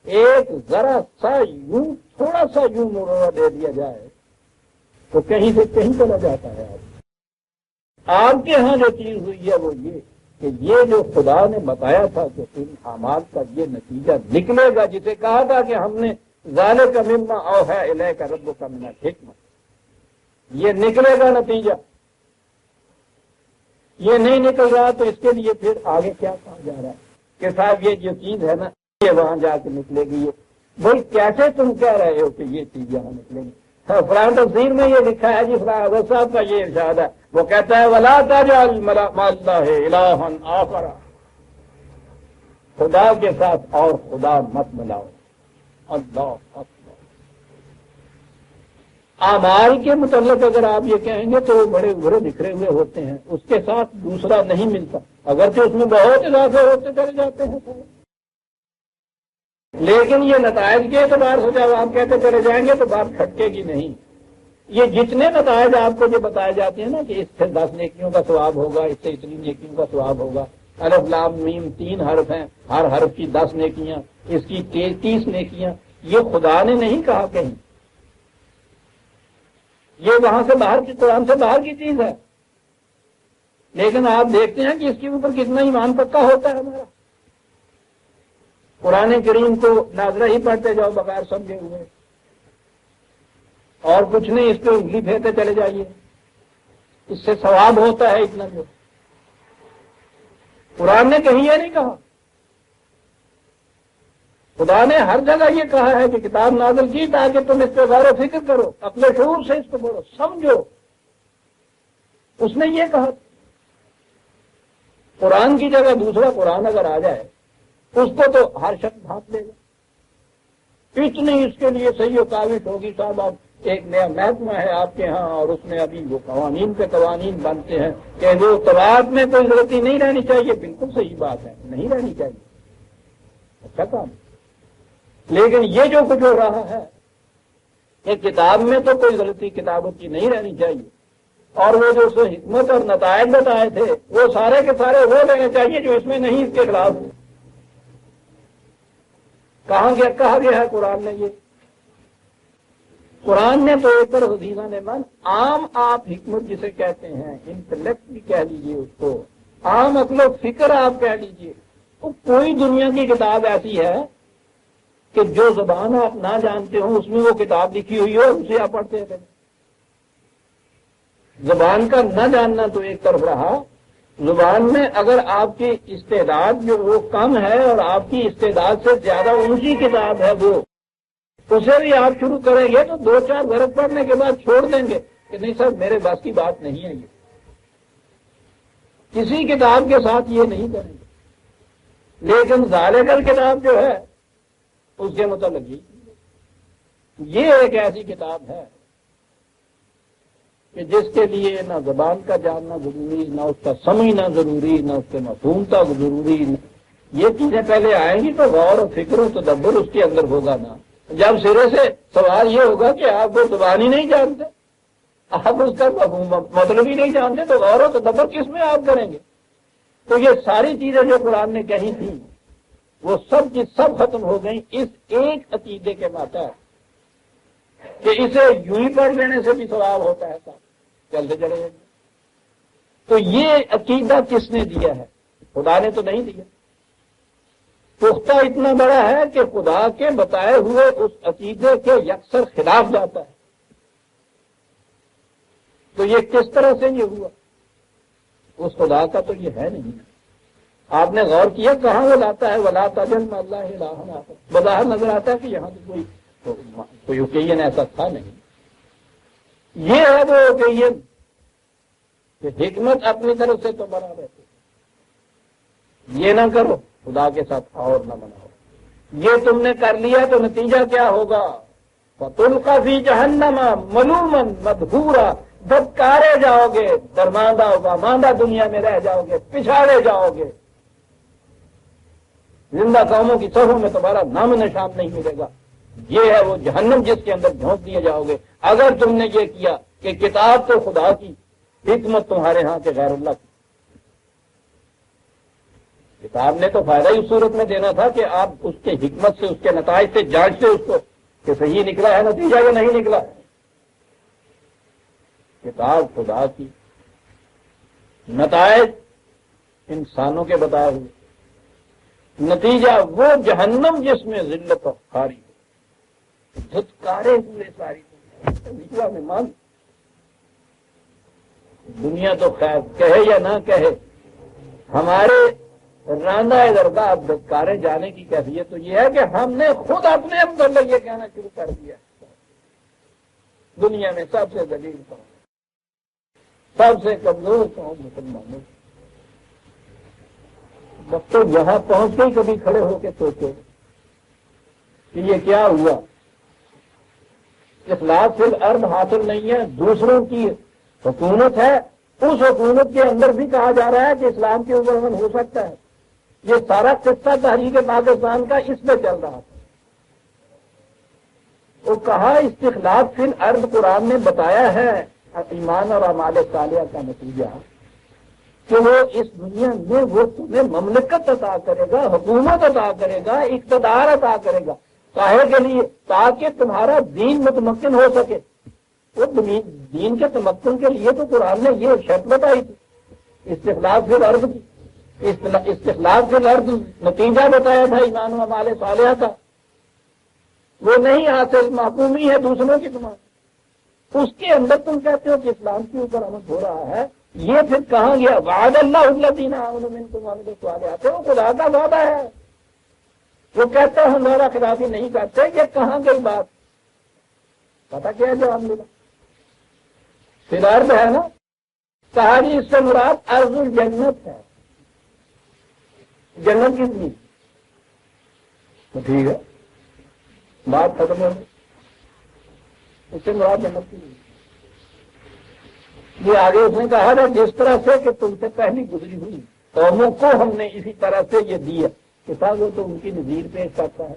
ایک ذرا سا یوں، تھوڑا سا یوں مرورہ دے دیا جائے تو کہیں سے کہیں چلا جاتا ہے. آپ کے ہاں جو چیز ہوئی ہے وہ یہ کہ یہ جو خدا نے بتایا تھا کہ ان اعمال کا یہ نتیجہ نکلے گا، جسے کہا تھا کہ ہم نے ذالک مما اوحی الیک ربک من الحکمت، یہ نکلے گا نتیجہ. یہ نہیں نکل رہا تو اس کے لیے پھر آگے کیا کہا جا رہا ہے کہ صاحب یہ جو چیز ہے نا یہ وہاں جا کے نکلے گی. بھائی کیسے تم کہہ رہے ہو کہ یہ چیز یہاں نکلے گی؟ فلاں تفسیر میں یہ لکھا ہے جی، فلاں حضرت صاحب کا یہ ارشاد ہے، وہ کہتا ہے وَلَا تَجْعَلْ مَعَ اللَّهِ إِلَٰهًا آخَرَ، خدا کے ساتھ اور خدا مت ملاؤ۔ اللہ اکبر۔ اعمال کے متعلق اگر آپ یہ کہیں گے تو وہ بڑے ابھرے بکھرے ہوئے ہوتے ہیں، اس کے ساتھ دوسرا نہیں ملتا، اگرچہ اس میں بہت اضافے ہوتے چلے جاتے ہیں، لیکن یہ نتائج کے اعتبار سے جب آپ کہتے چلے جائیں گے تو بات کھٹکے گی نہیں۔ یہ جتنے نتائج آپ کو جو بتائے جاتے ہیں نا کہ اس سے 10 نیکیوں کا ثواب ہوگا، اس سے اتنی نیکیوں کا ثواب ہوگا، الف لام میم 3 حرف ہیں، ہر حرف کی 10 نیکیاں، اس کی 30 نیکیاں، یہ خدا نے نہیں کہا کہیں، یہ وہاں سے باہر کی، قرآن سے باہر کی چیز ہے، لیکن آپ دیکھتے ہیں کہ اس کے اوپر کتنا ایمان پکا ہوتا ہے ہمارا۔ قرآن کریم کو ناظرہ ہی پڑھتے جاؤ بغیر سمجھے ہوئے، اور کچھ نہیں، اس پہ انگلی پھیرتے چلے جائیے، اس سے ثواب ہوتا ہے اتنا جو۔ قرآن نے کہیں یہ نہیں کہا، خدا نے ہر جگہ یہ کہا ہے کہ کتاب نازل کی تاکہ تم اس پہ غور و فکر کرو، اپنے شعور سے اس کو پڑھو، سمجھو، اس نے یہ کہا۔ قرآن کی جگہ دوسرا قرآن اگر آ جائے اس کو تو ہر شخص بھانپ لے گا، اتنی اس کے لیے صحیح و کاوش ہوگی، صاحب اب ایک نیا محکمہ ہے آپ کے ہاں اور اس میں ابھی وہ قوانین پہ قوانین بنتے ہیں کہ وہ طباعت میں کوئی غلطی نہیں رہنی چاہیے، بالکل صحیح بات ہے، نہیں رہنی چاہیے، اچھا کام۔ لیکن یہ جو کچھ ہو رہا ہے کہ کتاب میں تو کوئی غلطی کتابت کی نہیں رہنی چاہیے، اور وہ جو اس میں حکمت اور نتائج بتائے تھے وہ سارے کے سارے وہ لینے چاہیے جو اس میں نہیں، اس کے خلاف۔ کہا گیا ہے قرآن نے، یہ قرآن نے تو ایک طرف حدیثہ نے من عام آپ حکمت جسے کہتے ہیں، انٹلیکٹ بھی کہہ لیجیے اس کو، عام عقل و فکر آپ کہہ لیجیے، تو کوئی دنیا کی کتاب ایسی ہے کہ جو زبان آپ نہ جانتے ہو اس میں وہ کتاب لکھی ہوئی ہو، اسے آپ پڑھتے رہے۔ زبان کا نہ جاننا تو ایک طرف رہا، زبان میں اگر آپ کی استعداد جو وہ کم ہے اور آپ کی استعداد سے زیادہ اونچی کتاب ہے وہ، اسے بھی آپ شروع کریں گے تو 2-4 برس پڑھنے کے بعد چھوڑ دیں گے کہ نہیں سر میرے بس کی بات نہیں ہے، یہ کسی کتاب کے ساتھ یہ نہیں کریں گے۔ لیکن ذالکل کتاب جو ہے اس کے متعلق یہ ایک ایسی کتاب ہے کہ جس کے لیے نہ زبان کا جاننا ضروری، نہ اس کا سمجھنا ضروری، نہ اس کے مفہوم کا ضروری، یہ چیزیں پہلے آئیں گی تو غور و فکر و تدبر اس کے اندر ہوگا نا۔ جب سرے سے سوال یہ ہوگا کہ آپ وہ زبان ہی نہیں جانتے، آپ اس کا مطلب ہی نہیں جانتے، تو غور و تدبر کس میں آپ کریں گے؟ تو یہ ساری چیزیں جو قرآن نے کہی تھیں وہ سب کی سب ختم ہو گئیں اس ایک عقیدے کے ماتا کہ اسے یوں ہی پڑھ لینے سے بھی ثواب ہوتا ہے، چلتے چلے جائیں۔ تو یہ عقیدہ کس نے دیا ہے؟ خدا نے تو نہیں دیا۔ پختہ اتنا بڑا ہے کہ خدا کے بتائے ہوئے اس عقیدے کے یکسر خلاف جاتا ہے۔ تو یہ کس طرح سے یہ ہوا؟ اس خدا کا تو یہ ہے نہیں۔ آپ نے غور کیا کہاں وہ لاتا ہے وَلَا تَجْعَلْ مَعَ اللَّهِ إِلَٰهًا آخَرَ؟ بظاہر نظر آتا ہے کہ یہاں تو کوئی اوکیزن ایسا تھا نہیں۔ یہ ہے وہ اوکیزن کہ حکمت اپنی طرف سے تو بنا رہتے، یہ نہ کرو خدا کے ساتھ اور نہ بناؤ، یہ تم نے کر لیا تو نتیجہ کیا ہوگا؟ فَتُلْقَىٰ فِي جَهَنَّمَ مَلُومًا مَدْحُورًا، دھتکارے جاؤ گے، درماندہ ہوگا، ماندہ دنیا میں رہ جاؤ گے، پچھاڑے جاؤ گے، زندہ قوموں کی صفوں میں تمہارا نام نشان نہیں ملے گا۔ یہ ہے وہ جہنم جس کے اندر جھونک دیے جاؤ گے اگر تم نے یہ کیا کہ کتاب تو خدا کی، حکمت تمہارے ہاں کے غیر اللہ کی۔ کتاب نے تو فائدہ ہی اس صورت میں دینا تھا کہ آپ اس کے حکمت سے، اس کے نتائج سے جانچتے اس کو کہ صحیح نکلا ہے نتیجہ یا نہیں نکلا۔ کتاب خدا کی، نتائج انسانوں کے بتائے ہوئے، نتیجہ وہ جہنم جس میں ذلت و خاری ہو، دھتکارے ہوئے ساری نکلا مہمان۔ دنیا تو خیر کہے یا نہ کہے، ہمارے راندہ درگاہ اب دھتکارے جانے کی کیفیت تو یہ ہے کہ ہم نے خود اپنے متعلق یہ کہنا شروع کر دیا دنیا میں سب سے ذلیل قوم، سب سے کمزور قوم مسلمانوں کی۔ جب تو یہاں پہنچ کے ہی کبھی کھڑے ہو کے سوچو کہ یہ کیا ہوا؟ اخلاص فی الارض حاصل نہیں ہے، دوسروں کی حکومت ہے، اس حکومت کے اندر بھی کہا جا رہا ہے کہ اسلام کے اوپر عمل ہو سکتا ہے۔ یہ سارا قصہ تحریک پاکستان کا اس میں چل رہا تھا۔ وہ کہا استخلاف فی الارض قرآن نے بتایا ہے ایمان اور اعمال صالحہ کا نتیجہ کہ وہ اس دنیا میں وہ تمہیں مملکت عطا کرے گا، حکومت عطا کرے گا، اقتدار عطا کرے گا، کاہے کے لیے؟ تاکہ تمہارا دین متمکن ہو سکے۔ وہ دین کے تمکن کے لیے تو قرآن نے یہ شرط بتائی تھی استخلاف فی الارض کی۔ استخلاف فی الارض نتیجہ بتایا تھا ایمان و اعمال صالحہ کا، وہ نہیں حاصل، محکومی ہے دوسروں کی تمہاری۔ اس کے اندر تم کہتے ہو کہ اسلام کے اوپر عمل ہو رہا ہے، یہ پھر کہاں گیا؟ وعد اللہ الذین آمنوا منکم وعملوا الصالحات، وہ خدا کا وعدہ ہے۔ وہ کہتے ہیں ہم میرا خلافی نہیں کرتے، یہ کہاں گئی بات؟ پتا کیا جواب ملا؟ فی الارض ہے نا، کہا جی اس سے مراد ارض الجنت ہے، جنت کی زمین تو ٹھیک ہے، بات ختم ہو گئی، اس سے مراد جنت کی زمین۔ یہ آگے اس نے کہا تھا جس طرح سے کہ تم سے پہلی گزری ہوئی قوموں کو ہم نے اسی طرح سے یہ دیا کہ تھا، وہ تو ان کی نظیر پیش کرتا ہے،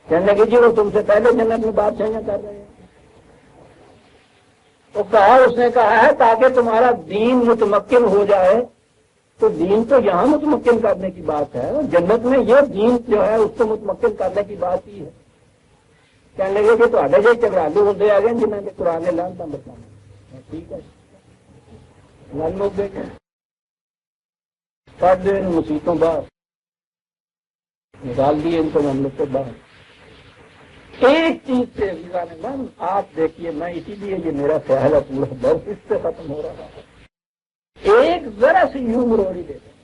کہنے لگے جی وہ تم سے پہلے جنت میں بادشاہیاں کر رہے ہیں۔ تو کہا اس نے کہا ہے تاکہ تمہارا دین متمکن ہو جائے، تو دین تو یہاں متمکن کرنے کی بات ہے، جنت میں یہ دین جو ہے اس کو متمکن کرنے کی بات ہی ہے۔ کہنے لگے کہ تھوڑے جی چگرالو ہوتے آ گئے جنہیں کہ قرآن لانتا بتانا، ٹھیک ہے لال لوگ دیکھیں کر دیں ان مصیبتوں باہر، نکال دیے ان کو ہم سے باہر۔ ایک چیز سے من آپ دیکھیے، میں اسی لیے یہ میرا خیال ہے پورا درس اس سے ختم ہو رہا ہے، ایک ذرا سی یوں مروڑی دے دیں،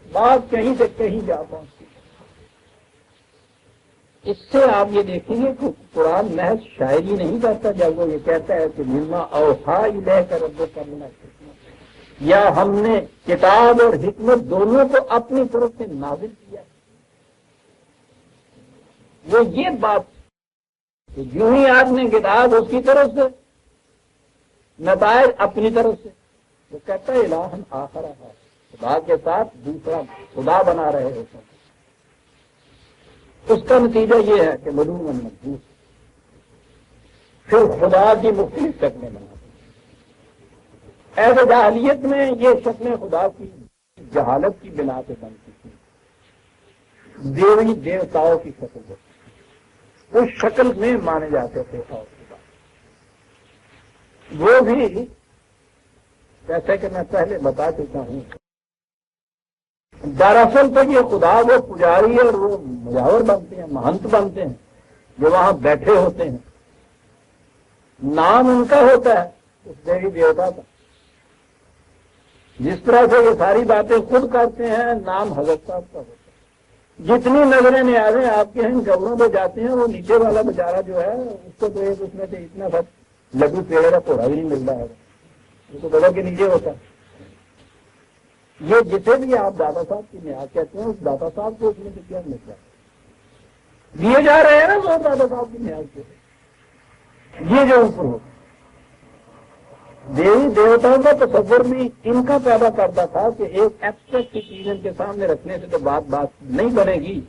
بات کہیں سے کہیں جا پہنچتی۔ اس سے آپ یہ دیکھیں گے کہ قرآن محض شاعری نہیں کرتا جب وہ یہ کہتا ہے کہ مما اوحا الیک ربک من الحکمت، یا ہم نے کتاب اور حکمت دونوں کو اپنی طرف سے نازل کیا۔ وہ یہ بات کہ جو ہی آپ نے کتاب اس کی طرف سے، نتائج اپنی طرف سے، وہ کہتا ہے الہن آخر ہے، خدا کے ساتھ دوسرا خدا بنا رہے ہوتے ہیں۔ اس کا نتیجہ یہ ہے کہ ملوم مجبور پھر خدا کی مختلف شکلیں بناتے ہیں۔ ایسے جاہلیت میں یہ شکلیں خدا کی جہالت کی بنا پہ بنتی تھی، دیوی دیوتاؤں کی شکل ہوتی، اس شکل میں مانے جاتے تھے، اور خدا وہ بھی جیسے کہ میں پہلے بتا چکا ہوں، دراصل تو یہ خدا وہ پجاری اور وہ مجاور بنتے ہیں، مہنت بنتے ہیں جو وہاں بیٹھے ہوتے ہیں، نام ان کا ہوتا ہے اس دیوی دیوتا کا۔ جس طرح سے یہ ساری باتیں خود کرتے ہیں، نام حضرت صاحب کا ہوتا ہے۔ جتنی نظریں نیازیں آپ کے ہیں قبروں پہ جاتے ہیں، وہ نیچے والا بیچارہ جو ہے اس کو تو ایک اس میں سے اتنا سا لڈو پیڑا تھوڑا بھی نہیں ملتا ہے، وہ تو بدل کے نیچے ہوتا ہے۔ یہ جسے بھی آپ دادا صاحب کی نیاز کہتے ہیں، اس دادا صاحب کو اس میں سے کیا ملتا ہے؟ دیے جا رہے ہیں نا وہ دادا صاحب کی نیاز کے، یہ جو اوپر ہو دیوی دیوتاؤں کا تصور بھی ان کا پیدا کرتا تھا کہ ایک ایبسٹریکٹ کی چیز ان کے سامنے رکھنے سے تو بات نہیں بنے گی،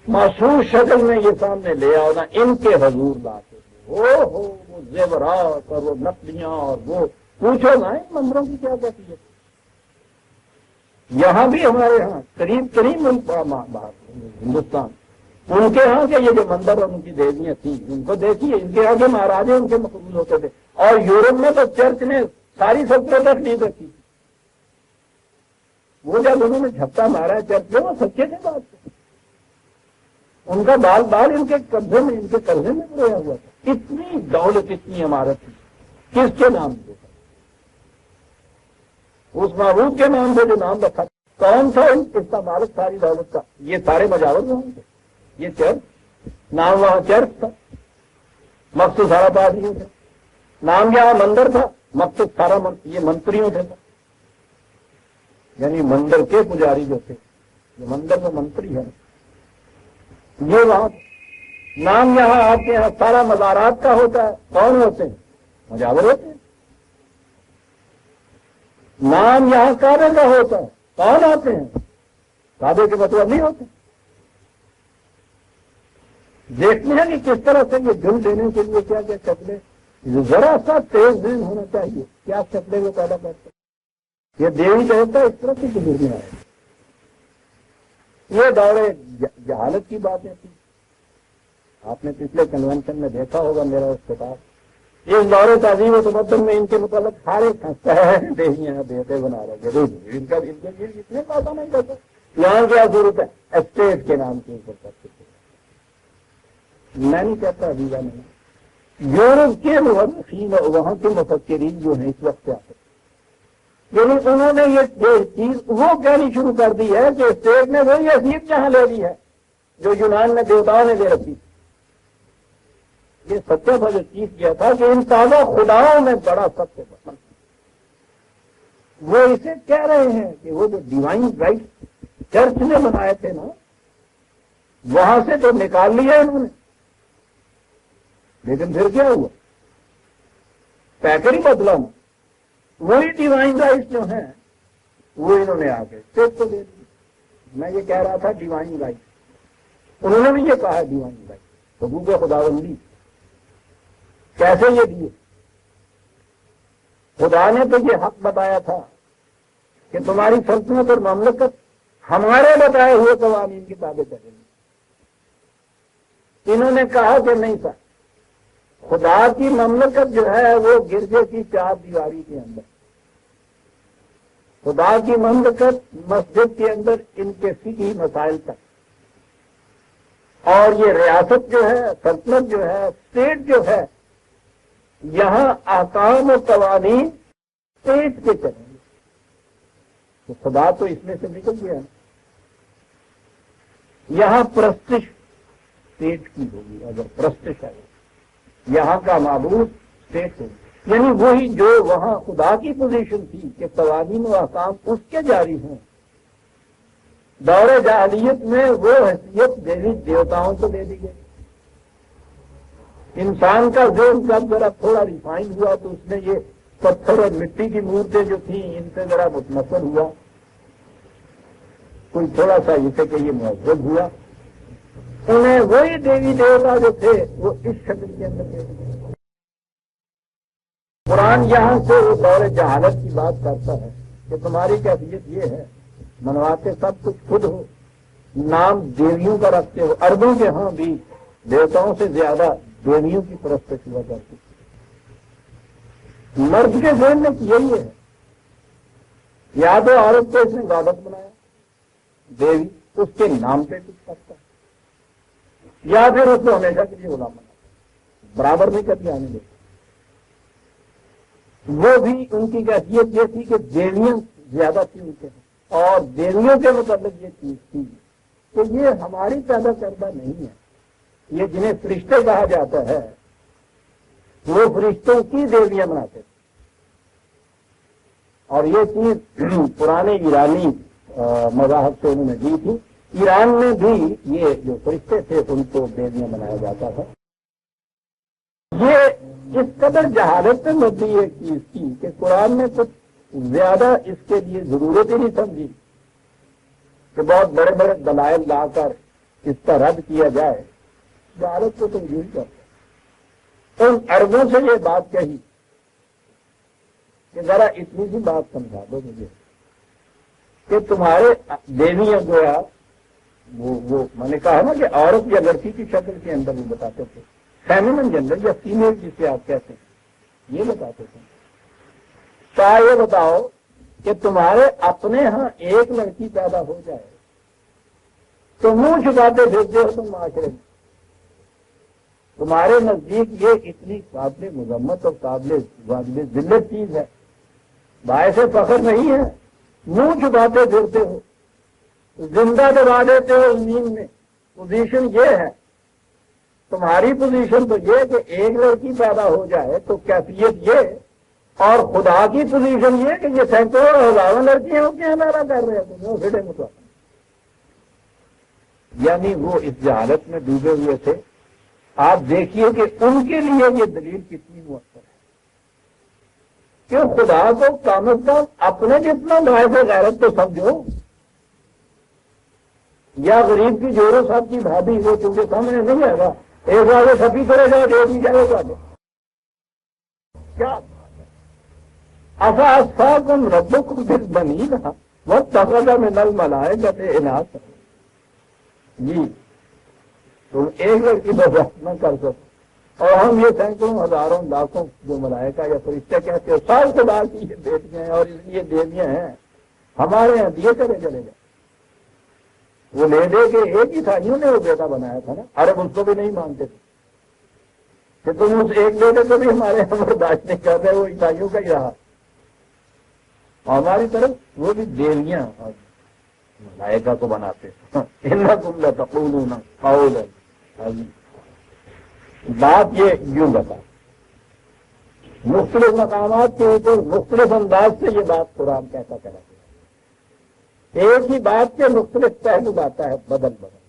محسوس شکل میں یہ سامنے لے آؤ نا، ان کے حضور بات ہو وہ زیورات اور وہ نقلیاں اور وہ پوچھو نا ان مندروں کی کیا کہتی ہے۔ یہاں بھی ہمارے ہاں قریب ملک باہر ہندوستان، ان کے ہاں کے یہ جو مندر اور ان کی دیویاں تھیں، ان کو دیکھیے، ان کے آگے مہاراجے ان کے مقبول ہوتے تھے، اور یورپ میں تو چرچ نے ساری سلطنت نہیں رکھی۔ وہ جب انہوں نے جھپٹا مارا ہے چرچ میں، وہ سچے تھے بات سے، ان کا بال ان کے قبضے میں، ان کے قرضے میں رویا ہوا تھا۔ اتنی دولت، اتنی عمارت تھی، کس کے نام پہ؟ اس معبود کے نام پہ جو نام رکھا، کون تھا اس کا مالک ساری دولت کا؟ یہ سارے مجاور میں ہوں گے، یہ چرچ، نام وہاں چرچ تھا، مقصد سارا پادریوں تھا۔ نام یہاں مندر تھا، مقصد سارا یہ منتریوں سے تھا، یعنی مندر کے پجاری جو تھے، یہ مندر میں منتری ہے، یہ وہاں نام یہاں آپ کے یہاں سارا مزارات کا ہوتا ہے، کون ہوتے ہیں؟ مجاور ہوتے ہیں۔ نام یہاں کعبے کا ہوتا ہے، کون آتے ہیں؟ کعبے کے مطلب نہیں ہوتے۔ دیکھتے ہیں کہ کس طرح سے یہ جل دینے کے لیے کیا کیا شکلیں، ذرا سا تیز ذہن ہونا چاہیے، کیا شکلیں وہ پیدا کرتے ہیں۔ یہ دیوی دیوتا اس طرح سے گزر میں آئے، یہ دور جہالت کی باتیں تھی۔ آپ نے پچھلے کنونشن میں دیکھا ہوگا میرا اس کتاب، اس دور تہذیب و تمدن میں ان کے متعلق سارے کھنستا ہے، دیویاں دیوتے بنا رہے ہیں، ان کا اتنے پاتا نہیں کرتا۔ یہاں کیا ضرورت ہے؟ اسٹیٹ کے نام کے اوپر کرتے تھے۔ میں نہیں کہتا ابھی نہیں، یورپ کے مورخین اور وہاں کے مفکرین جو ہیں اس وقت آتے ہیں، یعنی انہوں نے یہ چیز وہ کہنی شروع کر دی ہے کہ اسٹیٹ نے وہی حیثیت یہاں لے لی ہے جو یونان میں دیوتاؤں نے لے رکھی۔ یہ سچا تھا جو چیز کیا تھا کہ ان تازہ خداؤں میں بڑا سب سے بڑا، وہ اسے کہہ رہے ہیں کہ وہ جو ڈیوائن رائٹ چرچ نے بنائے تھے نا، وہاں سے تو نکال لیا انہوں نے، لیکن پھر کیا ہوا؟ پیکر ہی بدلا ہوں، وہی ڈیوائن رائٹ جو ہیں وہ انہوں نے آ کے اسٹیٹ کو دے دی۔ میں یہ کہہ رہا تھا ڈیوائن رائٹ، انہوں نے بھی یہ کہا ہے ڈیوائن رائٹ، حقوق خداوندی۔ کیسے یہ دیے؟ خدا نے تو یہ حق بتایا تھا کہ تمہاری سلطنت اور مملکت ہمارے بتائے ہوئے قوانین کی تابع چلے گی۔ انہوں نے کہا کہ نہیں سر، خدا کی مملکت جو ہے وہ گرجے کی چار دیواری کے اندر، خدا کی مملکت مسجد کے اندر ان کے فقہی مسائل تک، اور یہ ریاست جو ہے، سلطنت جو ہے، اسٹیٹ جو ہے، یہاں احکام و قوانین اسٹیٹ کے چلیں گے۔ تو خدا تو اس میں سے نکل گیا، یہاں پرستش اسٹیٹ کی ہوگی، اگر پرستش ہے یہاں کا معبود اسٹیٹ ہوگی، یعنی وہی جو وہاں خدا کی پوزیشن تھی کہ قوانین و احکام اس کے جاری ہوں، دور جاہلیت میں وہ حیثیت دیوی دیوتاؤں کو دے دی گئی۔ انسان کا ذہن جب ذرا تھوڑا ریفائن ہوا تو اس نے یہ پتھر اور مٹی کی مورتیں جو تھیں ان سے ذرا متنفر ہوا، کوئی تھوڑا سا جسے کہ یہ مہذب ہوا، انہیں وہی دیوی دیوتا جو تھے وہ اس شکل کے اندر دے دیے۔ قرآن یہاں سے وہ دور جہالت کی بات کرتا ہے کہ تمہاری کیفیت یہ ہے، منواتے سب کچھ خود ہو، نام دیویوں کا رکھتے ہو۔ عربوں کے ہاں بھی دیوتاؤں سے زیادہ دیویوں کی پرستش ہوا کرتی، مرد کے ذہن میں یہی ہے، یا تو عورت کو اس نے عبادت بنایا دیوی، اس کے نام پہ کچھ کرتا ہے، یا پھر اس کو ہمیشہ کے لیے غلام بنا، برابر نہیں کبھی آنے دیتے۔ وہ بھی ان کی کیفیت یہ تھی کہ دیویاں زیادہ تھی ان کے، اور دیویوں کے متعلق یہ چیز تھی کہ یہ ہماری پیدا کردہ نہیں ہے، یہ جنہیں فرشتے کہا جاتا ہے وہ فرشتوں کی دیویاں بناتے تھے۔ اور یہ چیز پرانے ایرانی مذاہب سے انہوں نے دی تھی، ایران میں بھی یہ جو فرشتے تھے ان کو دیویاں بنایا جاتا تھا۔ یہ اس قدر جہالت میں مبنی ایک چیز تھی کہ قرآن نے کچھ زیادہ اس کے لیے ضرورت ہی نہیں سمجھی کہ بہت بڑے بڑے دلائل لا کر اس کا رد کیا جائے۔ جہالت کو تو یوں ہی کرتا، ان عربوں سے یہ بات کہی کہ ذرا اتنی سی بات سمجھا دو مجھے کہ تمہارے دیویاں جو ہے وہ میں نے کہا نا کہ عورت یا لڑکی کی شکل کے اندر وہ بتاتے تھے، فیمنن جنڈر یا فیمیل جسے آپ کہتے ہیں، یہ بتاتے تھے۔ کیا یہ بتاؤ کہ تمہارے اپنے ہاں ایک لڑکی پیدا ہو جائے تو منہ چھپاتے پھرتے ہو تم معاشرے میں، تمہارے نزدیک یہ اتنی قابل مذمت اور قابل واجب ذلت چیز ہے، باعث فخر نہیں ہے، منہ چھپاتے پھرتے ہو، زندہ دبا دیتے ہو نیند میں۔ پوزیشن یہ ہے تمہاری پوزیشن تو یہ کہ ایک لڑکی پیدا ہو جائے تو کیفیت یہ، اور خدا کی پوزیشن یہ کہ یہ سینکڑوں اور ہزاروں لڑکیاں ہو کے ہمارا کر رہے ہیں وہ پھٹے مطلب. یعنی وہ اس جہالت میں ڈوبے ہوئے تھے. آپ دیکھیے کہ ان کے لیے یہ دلیل کتنی مؤثر ہے کہ خدا کو کم از کم اپنے جتنا باعث غیرت تو سمجھو. یا غریب کی جوڑوں صاحب کی بھابھی وہ چونکہ سامنے نہیں آئے گا، ایک بار سبھی کرے گا دے دی جائے گا. کیا افاصاکم ربکم بالبنین واتخذ من الملائکۃ اناثا. جی تم ایک لڑکی برداشت نہ کر سکو، اور ہم یہ سینکڑوں ہزاروں لاکھوں جو ملائکہ یا فرشتے کہتے ہو سب خدا کی یہ بیٹیاں ہیں اور اس لیے دیویاں ہیں، ہمارے یہاں دیے چلے جائے. وہ لے دے کے ایک عیسائیوں نے وہ بیٹا بنایا تھا نا، عرب اس کو بھی نہیں مانتے تھے کہ تم اس ایک بیٹے کو بھی ہمارے یہاں برداشت نہیں کر رہے، وہ عیسائیوں کا ہی رہا. ہماری طرف وہ بھی دیویاں اور ملائکہ کو بناتے. انکم لتقولون قولا عظیما. بات یہ یوں بتا، مختلف مقامات کے اوپر مختلف انداز سے یہ بات قرآن کہتا چلا گیا. ایک ہی بات کے مختلف پہلو آتا ہے بدل بدل.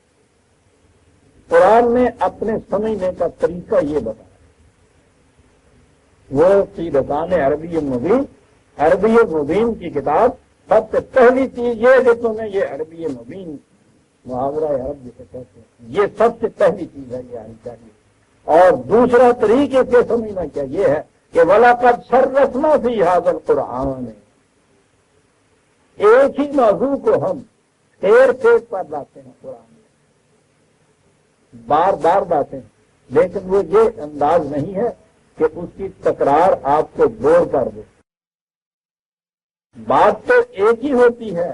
قرآن نے اپنے سمجھنے کا طریقہ یہ بتایا. وہ فی لسان عربی مبین، عربی مبین کی کتاب سب سے پہلی چیز یہ کہ تمہیں یہ عربی مبین محاورہ عرب جسے کہتے ہیں یہ سب سے پہلی چیز ہے، یہ آنی چاہیے. اور دوسرا طریقے سے سمجھنا کیا یہ ہے کہ وَلَقَدْ صَرَّفْنَا فِي هَذَا الْقُرْآنِ، ایک ہی موضوع کو ہم پھیر پھیر پر لاتے ہیں قرآن میں، بار بار لاتے ہیں، لیکن وہ یہ انداز نہیں ہے کہ اس کی تکرار آپ کو بور کر دے. بات تو ایک ہی ہوتی ہے،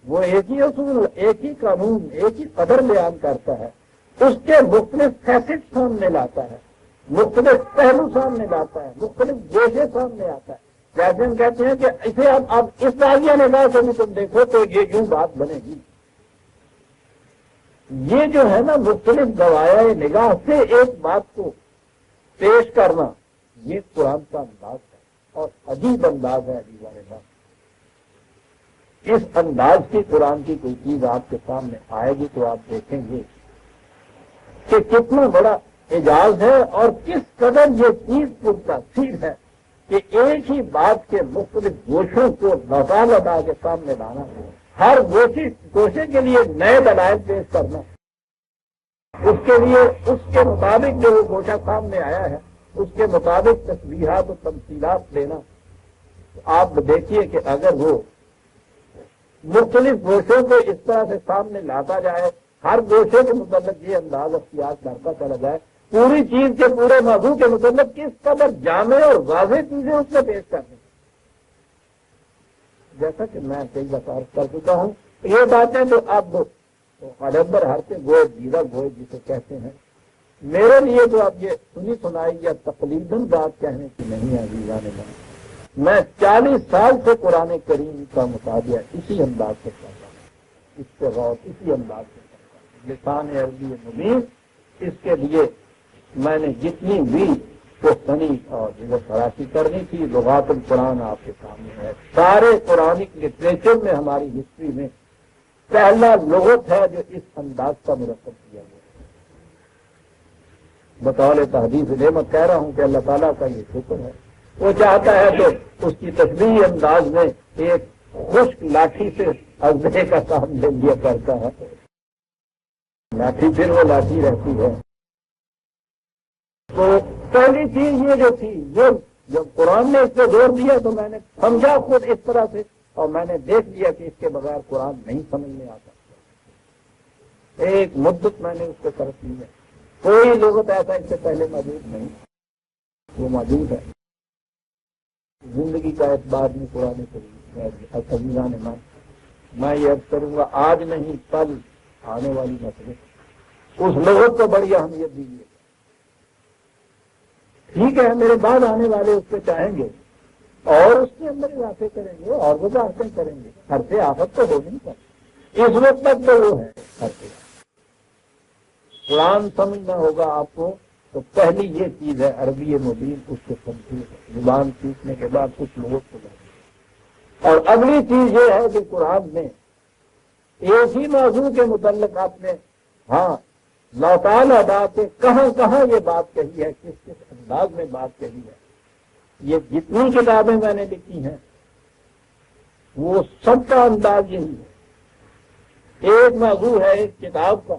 وہ ایک ہی اصول، ایک ہی قانون، ایک ہی قدر بیان کرتا ہے، اس کے مختلف فیسٹ سامنے لاتا ہے، مختلف پہلو سامنے لاتا ہے، مختلف گوشے سامنے آتا ہے. جیسے ہم کہتے ہیں کہ اسے اب اس داغیہ نگاہ سے بھی تم دیکھو تو یہ یوں بات بنے گی. یہ جو ہے نا مختلف گوایہ نگاہ سے ایک بات کو پیش کرنا، یہ قرآن کا انداز ہے اور عجیب انداز ہے. عجیب بات اس انداز کی قرآن کی کوئی چیز آپ کے سامنے آئے گی تو آپ دیکھیں گے کہ کتنا بڑا اعجاز ہے اور کس قدر یہ چیز پرتاثیر ہے کہ ایک ہی بات کے مختلف گوشوں کو لتا لتا کے سامنے لانا، ہر گوشے کے لیے نئے دلائل پیش کرنا، اس کے لیے اس کے مطابق جو وہ گوشہ سامنے آیا ہے اس کے مطابق تشبیہات و تمثیلات لینا. آپ دیکھیے کہ اگر وہ مختلف گوشوں کو اس طرح سے سامنے لاتا جائے، ہر گوشے کے متعلق یہ انداز اختیار کرتا چلا جائے، پوری چیز کے پورے موضوع کے متعلق کس قدر جامع اور واضح چیزیں اس میں پیش کریں. جیسا کہ میں کئی دفعہ کر چکا ہوں، یہ باتیں تو اب ادبر ہر سے گوئے دیدہ گوئے جسے کہتے ہیں، میرے لیے تو اب یہ سنی سنائی یا تقلیداً بات کہنے کی نہیں ہے. عزیزان من، میں 40 سال سے قرآن کریم کا مطالعہ اسی انداز سے کرتا ہوں، اس سے غور اسی انداز سے کرتا ہوں. لسان عربی مبین، اس کے لیے میں نے جتنی بھی پختنی اور فراسی کرنی تھی، لغات القرآن آپ کے سامنے ہے. سارے قرآنک لٹریچر میں ہماری ہسٹری میں پہلا لغت ہے جو اس انداز کا مرتب کیا گیا. بطور تحدیث نعمت کہہ رہا ہوں کہ اللہ تعالیٰ کا یہ شکر ہے، وہ چاہتا ہے تو اس کی تشبیہی انداز میں ایک خشک لاٹھی سے ازدے کا کام لے لیا کرتا ہے. لاٹھی پھر وہ لاٹھی رہتی ہے. تو پہلی چیز یہ جو تھی، جب قرآن نے اس پہ زور دیا تو میں نے سمجھا خود اس طرح سے، اور میں نے دیکھ لیا کہ اس کے بغیر قرآن نہیں سمجھ میں آتا. ایک مدت میں نے اس کو صرف لی ہے. کوئی لغت ایسا اس سے پہلے موجود نہیں، وہ موجود ہے. زندگی کا اعتبار میں قرآن کریم میں یہ عرض کروں گا، آج نہیں کل آنے والی نسلیں اس لغت کو بڑی اہمیت دیجیے. ٹھیک ہے، میرے بعد آنے والے اس پہ چاہیں گے اور اس کے اندر اضافے کریں گے اور وضاحتیں کریں گے. ہر سے آفت تو ہو نہیں سکتی، اس وقت تک تو وہ ہے ہر سے. قرآن سمجھنا ہوگا آپ کو تو پہلی یہ چیز ہے عربی مبین، اس کو سمجھیے، زبان سیکھنے کے بعد کچھ لوگوں کو جائے۔ اور اگلی چیز یہ ہے کہ قرآن میں ایک ہی موضوع کے متعلق آپ نے لوٹال ادا کے کہاں کہاں یہ بات کہی ہے، کس کس انداز میں بات کہی ہے۔ یہ جتنی کتابیں میں نے لکھی ہیں وہ سب کا انداز یہی ہے۔ ایک موضوع ہے ایک کتاب کا،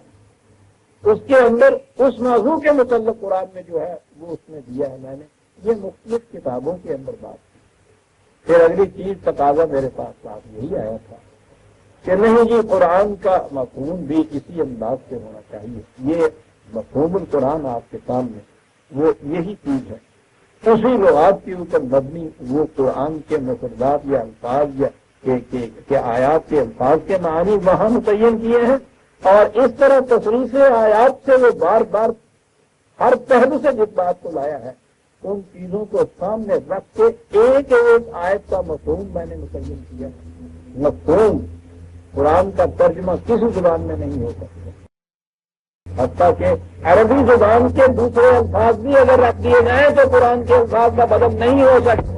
اس کے اندر اس موضوع کے متعلق قرآن میں جو ہے وہ اس میں دیا ہے میں نے، یہ مختلف کتابوں کے اندر بات کی۔ پھر اگلی چیز تقاضا میرے پاس یہی آیا تھا کہ نہیں جی قرآن کا مفہوم بھی اسی انداز سے ہونا چاہیے۔ یہ مفہوم القرآن آپ کے سامنے وہ یہی چیز ہے، اسی لغات کے اوپر مبنی وہ قرآن کے مفردات یا الفاظ یا کہ آیات کے الفاظ کے معنی وہاں متعین کیے ہیں، اور اس طرح تصریف آیات سے وہ بار بار ہر پہلو سے جس بات کو لایا ہے ان چیزوں کو سامنے رکھ کے ایک ایک آیت کا مفہوم میں نے متعین کیا۔ مفہوم قرآن کا ترجمہ کسی زبان میں نہیں ہو سکتا، حتیٰ کہ عربی زبان کے دوسرے الفاظ بھی اگر رکھ دیے جائیں تو قرآن کے الفاظ کا بدل نہیں ہو سکتا۔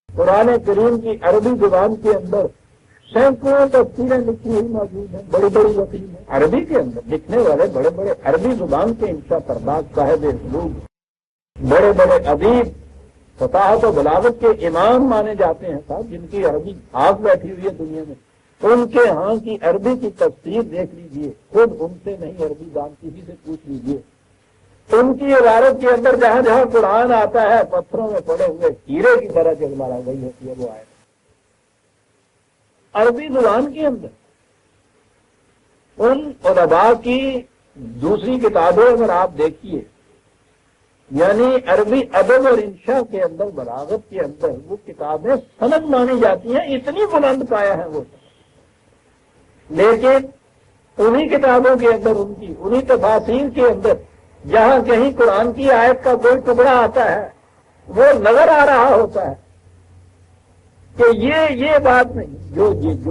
قرآن کریم کی عربی زبان کے اندر سینکڑوں تفسیریں لکھی ہوئی موجود ہیں، بڑی بڑی وسیع ہیں عربی کے اندر لکھنے والے بڑے بڑے عربی زبان کے انشا پرداز صاحب اسلوب، بڑے بڑے ادیب، فصاحت و بلاغت کے امام مانے جاتے ہیں صاحب، جن کی عربی آگ بیٹھی ہوئی ہے دنیا میں، ان کے ہاں کی عربی کی تفسیر دیکھ لیجئے، خود ان سے نہیں عربی دان کسی سے پوچھ لیجئے، ان کی عبارت کے اندر جہاں جہاں قرآن آتا ہے پتھروں میں پڑے ہوئے ہیرے کی طرح جگمگا گئی ہوتی ہے وہ آیت عربی زبان کے اندر۔ ان علماء کی دوسری کتابیں اگر آپ دیکھیے، یعنی عربی ادب اور انشاء کے اندر، بلاغت کے اندر وہ کتابیں سند مانی جاتی ہیں، اتنی بلند پایا ہے وہ، لیکن انہی کتابوں کے اندر انہی تفاسیر کے اندر جہاں کہیں قرآن کی آیت کا کوئی ٹکڑا آتا ہے وہ نظر آ رہا ہوتا ہے کہ یہ بات نہیں، جو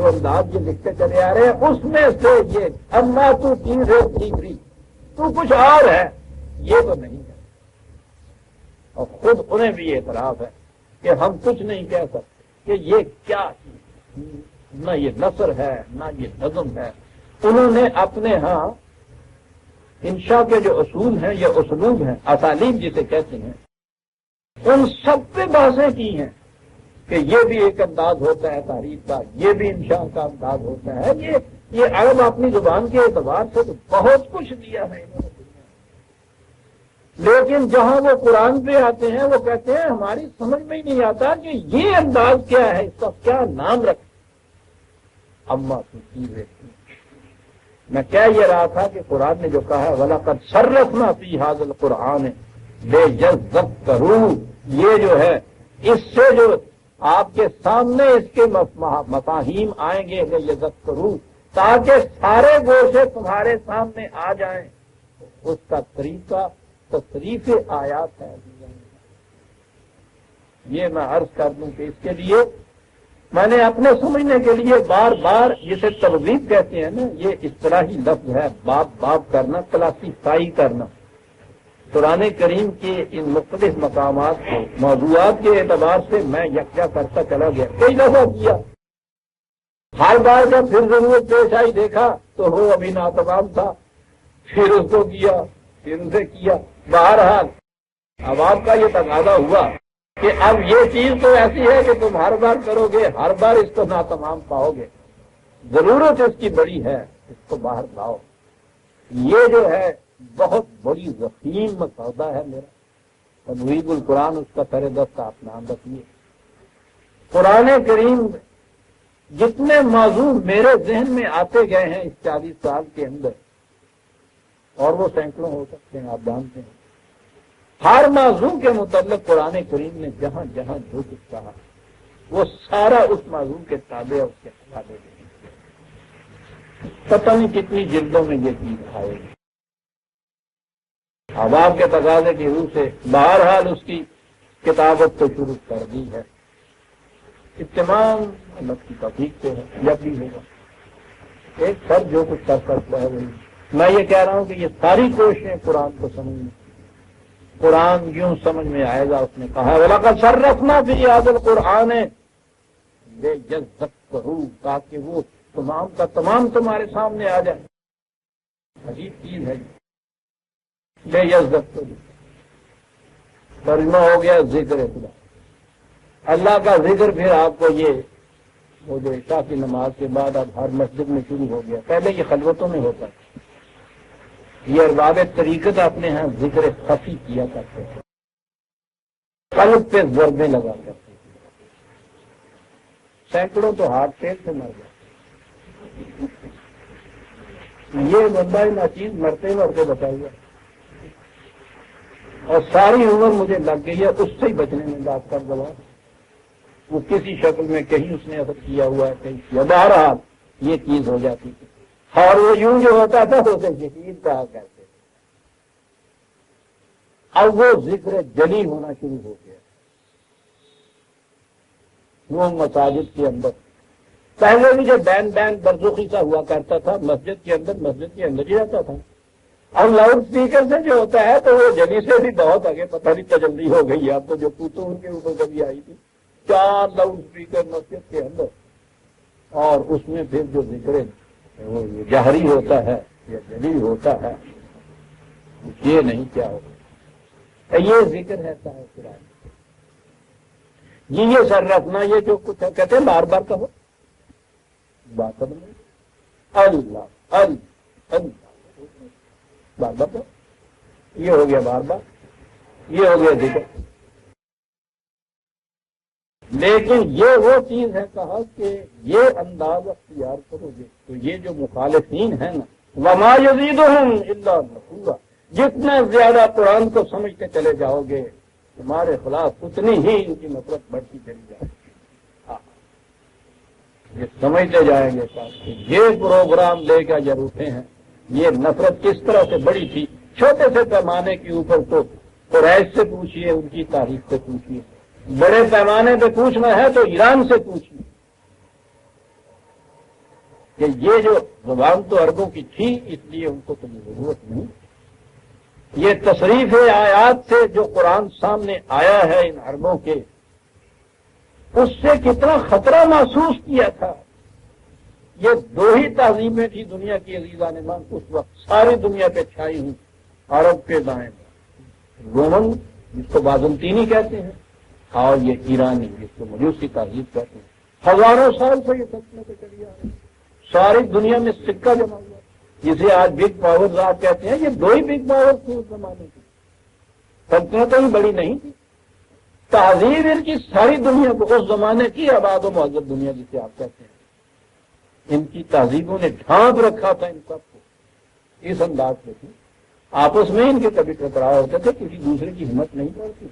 انداز یہ لکھتے چلے آ رہے ہیں اس میں سے یہ اما تو چیز ہے تیسری تو کچھ اور ہے، یہ تو نہیں ہے۔ اور خود انہیں بھی اعتراف ہے کہ ہم کچھ نہیں کہہ سکتے کہ یہ کیا چیز، نہ یہ نثر ہے نہ یہ نظم ہے۔ انہوں نے اپنے ہاں انشاء کے جو اصول ہیں یا اسلوب ہیں، اسالیب جسے کہتے ہیں، ان سب پہ بحثیں کی ہیں کہ یہ بھی ایک انداز ہوتا ہے تعریف کا، یہ بھی انشاء کا انداز ہوتا ہے۔ یہ عرب اپنی زبان کے اعتبار سے تو بہت کچھ دیا ہے انہوں نے، لیکن جہاں وہ قرآن پہ آتے ہیں وہ کہتے ہیں ہماری سمجھ میں ہی نہیں آتا کہ یہ انداز کیا ہے، اس کا کیا نام رکھیں۔ اما کی چیزیں میں کہہ یہ رہا تھا کہ قرآن نے جو کہا ہے وَلَقَدْ صَرَّفْنَا فِي هَذَا الْقُرْآنِ لِيَذَّكَّرُوا، یہ جو ہے اس سے جو آپ کے سامنے اس کے مفاہیم آئیں گے لِيَذَّكَّرُوا، تاکہ سارے گوشے تمہارے سامنے آ جائیں۔ اس کا طریقہ تصریف آیات ہے۔ یہ میں عرض کر دوں کہ اس کے لیے میں نے اپنے سمجھنے کے لیے بار بار جسے ترغیب کہتے ہیں نا، یہ اصطلاحی لفظ ہے، باب کرنا، کلاسیفائی کرنا۔ قرآن کریم کے ان مختلف مقامات کو موضوعات کے اعتبار سے میں یکجا کرتا چلا گیا، کئی دفعہ کیا، ہر بار جب پھر ضرورت پیش آئی دیکھا تو وہ ابھی ناتمام تھا، پھر اس کو کیا، پھر اسے کیا۔ بہرحال اب آپ کا یہ تقاضا ہوا کہ اب یہ چیز تو ایسی ہے کہ تم ہر بار کرو گے، ہر بار اس کو ناتمام پاؤ گے، ضرورت اس کی بڑی ہے، اس کو باہر لاؤ۔ یہ جو ہے بہت بڑی ضخیم مسودہ ہے میرا، تنویر القرآن اس کا سر دست آپ نام رکھیے۔ قرآن کریم میں جتنے موضوع میرے ذہن میں آتے گئے ہیں اس 40 سال کے اندر، اور وہ سینکڑوں ہو سکتے ہیں، آپ جانتے ہیں، ہر موضوع کے متعلق قرآن کریم نے جہاں جہاں جو کچھ کہا وہ سارا اس موضوع کے تابع اس کے حوالے دیں۔ پتہ نہیں کتنی جلدوں میں یہ چیز آئے گی، عوام کے تقاضے کی روح سے بہرحال اس کی کتابت تو شروع کر دی ہے۔ تمام اللہ کی توفیق سے ہے، جب بھی ہوگا ایک فرد جو کچھ کر سکتا ہے وہی میں یہ کہہ رہا ہوں کہ یہ ساری کوششیں قرآن کو سمجھنے، قرآن یوں سمجھ میں آئے گا. اس نے کہا وَلَقَدْ صَرَّفْنَا فِي هَذَا الْقُرْآنِ لِيَذَّكَّرُوا، تاکہ وہ تمام کا تمام تمہارے سامنے آ جائے. عجیب چیز ہے. لِيَذَّكَّرُوا ترجمہ ہو گیا ذکر خدا، اللہ کا ذکر. پھر آپ کو یہ وہ جو عشاء کی نماز کے بعد اب ہر مسجد میں شروع ہو گیا. پہلے یہ خلوتوں میں ہوتا تھا. یہ ارباب طریقت اپنے ہاں ذکر خفی کیا کرتے تھے، قلب پہ ضربیں لگا کرتے تھے. سینکڑوں تو ہارٹ فیل سے مر گئے. یہ بندہ ناچیز مرتے مرتے بتائیے، اور ساری عمر مجھے لگ گئی ہے اس سے ہی بچنے میں. بات کر دوا وہ کسی شکل میں کہیں اس نے اثر کیا ہوا ہے، کہیں کیا. بہرحال یہ چیز ہو جاتی تھی، اور وہ یوں جو ہوتا تھا اسے یقین کہا کرتے تھے. اب وہ ذکر جلی ہونا شروع ہو گیا. وہ مساجد کے اندر پہلے بھی جو بین برزخی سا ہوا کرتا تھا مسجد کے اندر ہی رہتا تھا. اور لاؤڈ اسپیکر سے جو ہوتا ہے تو وہ جلی سے بھی بہت آگے پتہ نہیں تجلی ہو گئی. اب تو جو پوتوں ان کے اوپر کبھی آئی تھی 4 لاؤڈ اسپیکر مسجد کے اندر، اور اس میں پھر جو ذکر وہ جہری ہوتا ہے یا جلی ہوتا ہے یہ نہیں کیا ہوگا. یہ ذکر رہتا ہے قرآن. یہ سر رکھنا، یہ جو کچھ کہتے ہیں بار بار کہو، بات نہیں. اللہ اللہ اللہ بار بار کہو. یہ ہو گیا بار بار، یہ ہو گیا ذکر. لیکن یہ وہ چیز ہے کہا کہ یہ انداز اختیار کرو گے تو یہ جو مخالفین ہیں نا، وما یزیدہم الا نفورا، جتنا زیادہ قرآن کو سمجھتے چلے جاؤ گے تمہارے خلاف اتنی ہی ان کی نفرت بڑھتی چلی جائے گی. یہ سمجھتے جائیں گے کہ یہ پروگرام لے کر جب اٹھے ہیں، یہ نفرت کس طرح سے بڑی تھی. چھوٹے سے پیمانے کے اوپر تو قریش سے پوچھیے، ان کی تاریخ سے پوچھیے. بڑے پیمانے پہ پوچھنا ہے تو ایران سے پوچھیے کہ یہ جو زبان تو عربوں کی تھی اس لیے ان کو تو ضرورت نہیں. یہ تصریف آیات سے جو قرآن سامنے آیا ہے ان عربوں کے، اس سے کتنا خطرہ محسوس کیا تھا. یہ 2 ہی تہذیبیں تھی دنیا کی عزیزان مان اس وقت ساری دنیا پہ چھائی ہوئی. عرب کے دائیں رومن جس کو بازنطینی کہتے ہیں، اور یہ ایرانی جس کو مجوسی تہذیب کہتے ہیں. ہزاروں سال سے یہ سلطنتیں چلی آ رہی. ساری دنیا میں سکہ جمع ہوا جسے آج بگ پاور آپ کہتے ہیں. یہ 2 ہی بگ پاور تھی اس زمانے کی. سلطنتیں ہی بڑی نہیں تھی. تہذیب ان کی ساری دنیا کو اس زمانے کی آباد و مہذب دنیا جسے آپ کہتے ہیں، ان کی تہذیبوں نے ڈھانپ رکھا تھا ان سب کو. اس انداز سے تھی. آپس میں ان کے کبھی ٹکراؤ ہوتے تھے، کسی دوسرے کی ہمت نہیں پڑتی.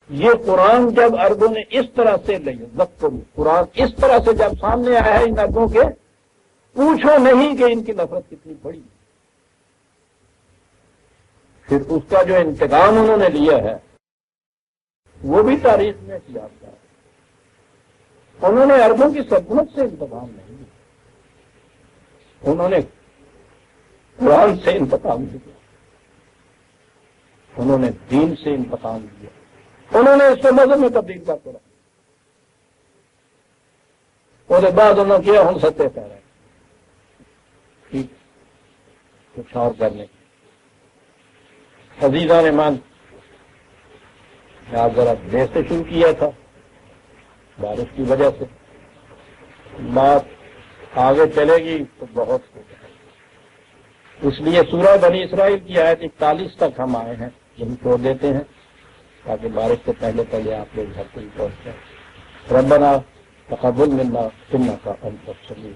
یہ قرآن جب عربوں نے اس طرح سے قرآن اس طرح سے جب سامنے آیا ہے ان عربوں کے، پوچھو نہیں کہ ان کی نفرت کتنی بڑی. پھر اس کا جو انتقام انہوں نے لیا ہے وہ بھی تاریخ میں یاد ہے. انہوں نے عربوں کی سلطنت سے انتقام نہیں لیا، انہوں نے قرآن سے انتقام لیا، انہوں نے دین سے انتقام لیا. انہوں نے اس کو مذہب میں تبدیل کر کرا. اس کے بعد انہوں نے کیا ہم ستے پہ رہے ٹھیک کچھ اور کرنے. عزیزان ایمان آج ذرا دیر سے شروع کیا تھا بارش کی وجہ سے، بات آگے چلے گی تو بہت ہو جائے. اس لیے سورہ بنی اسرائیل کی آیت 41 تک ہم آئے ہیں، یہی چھوڑ دیتے ہیں تاکہ بارش سے پہلے آپ لوگ گھر کو ہی پہنچ جائیں. ربنا تقبل منا انک انت السمیع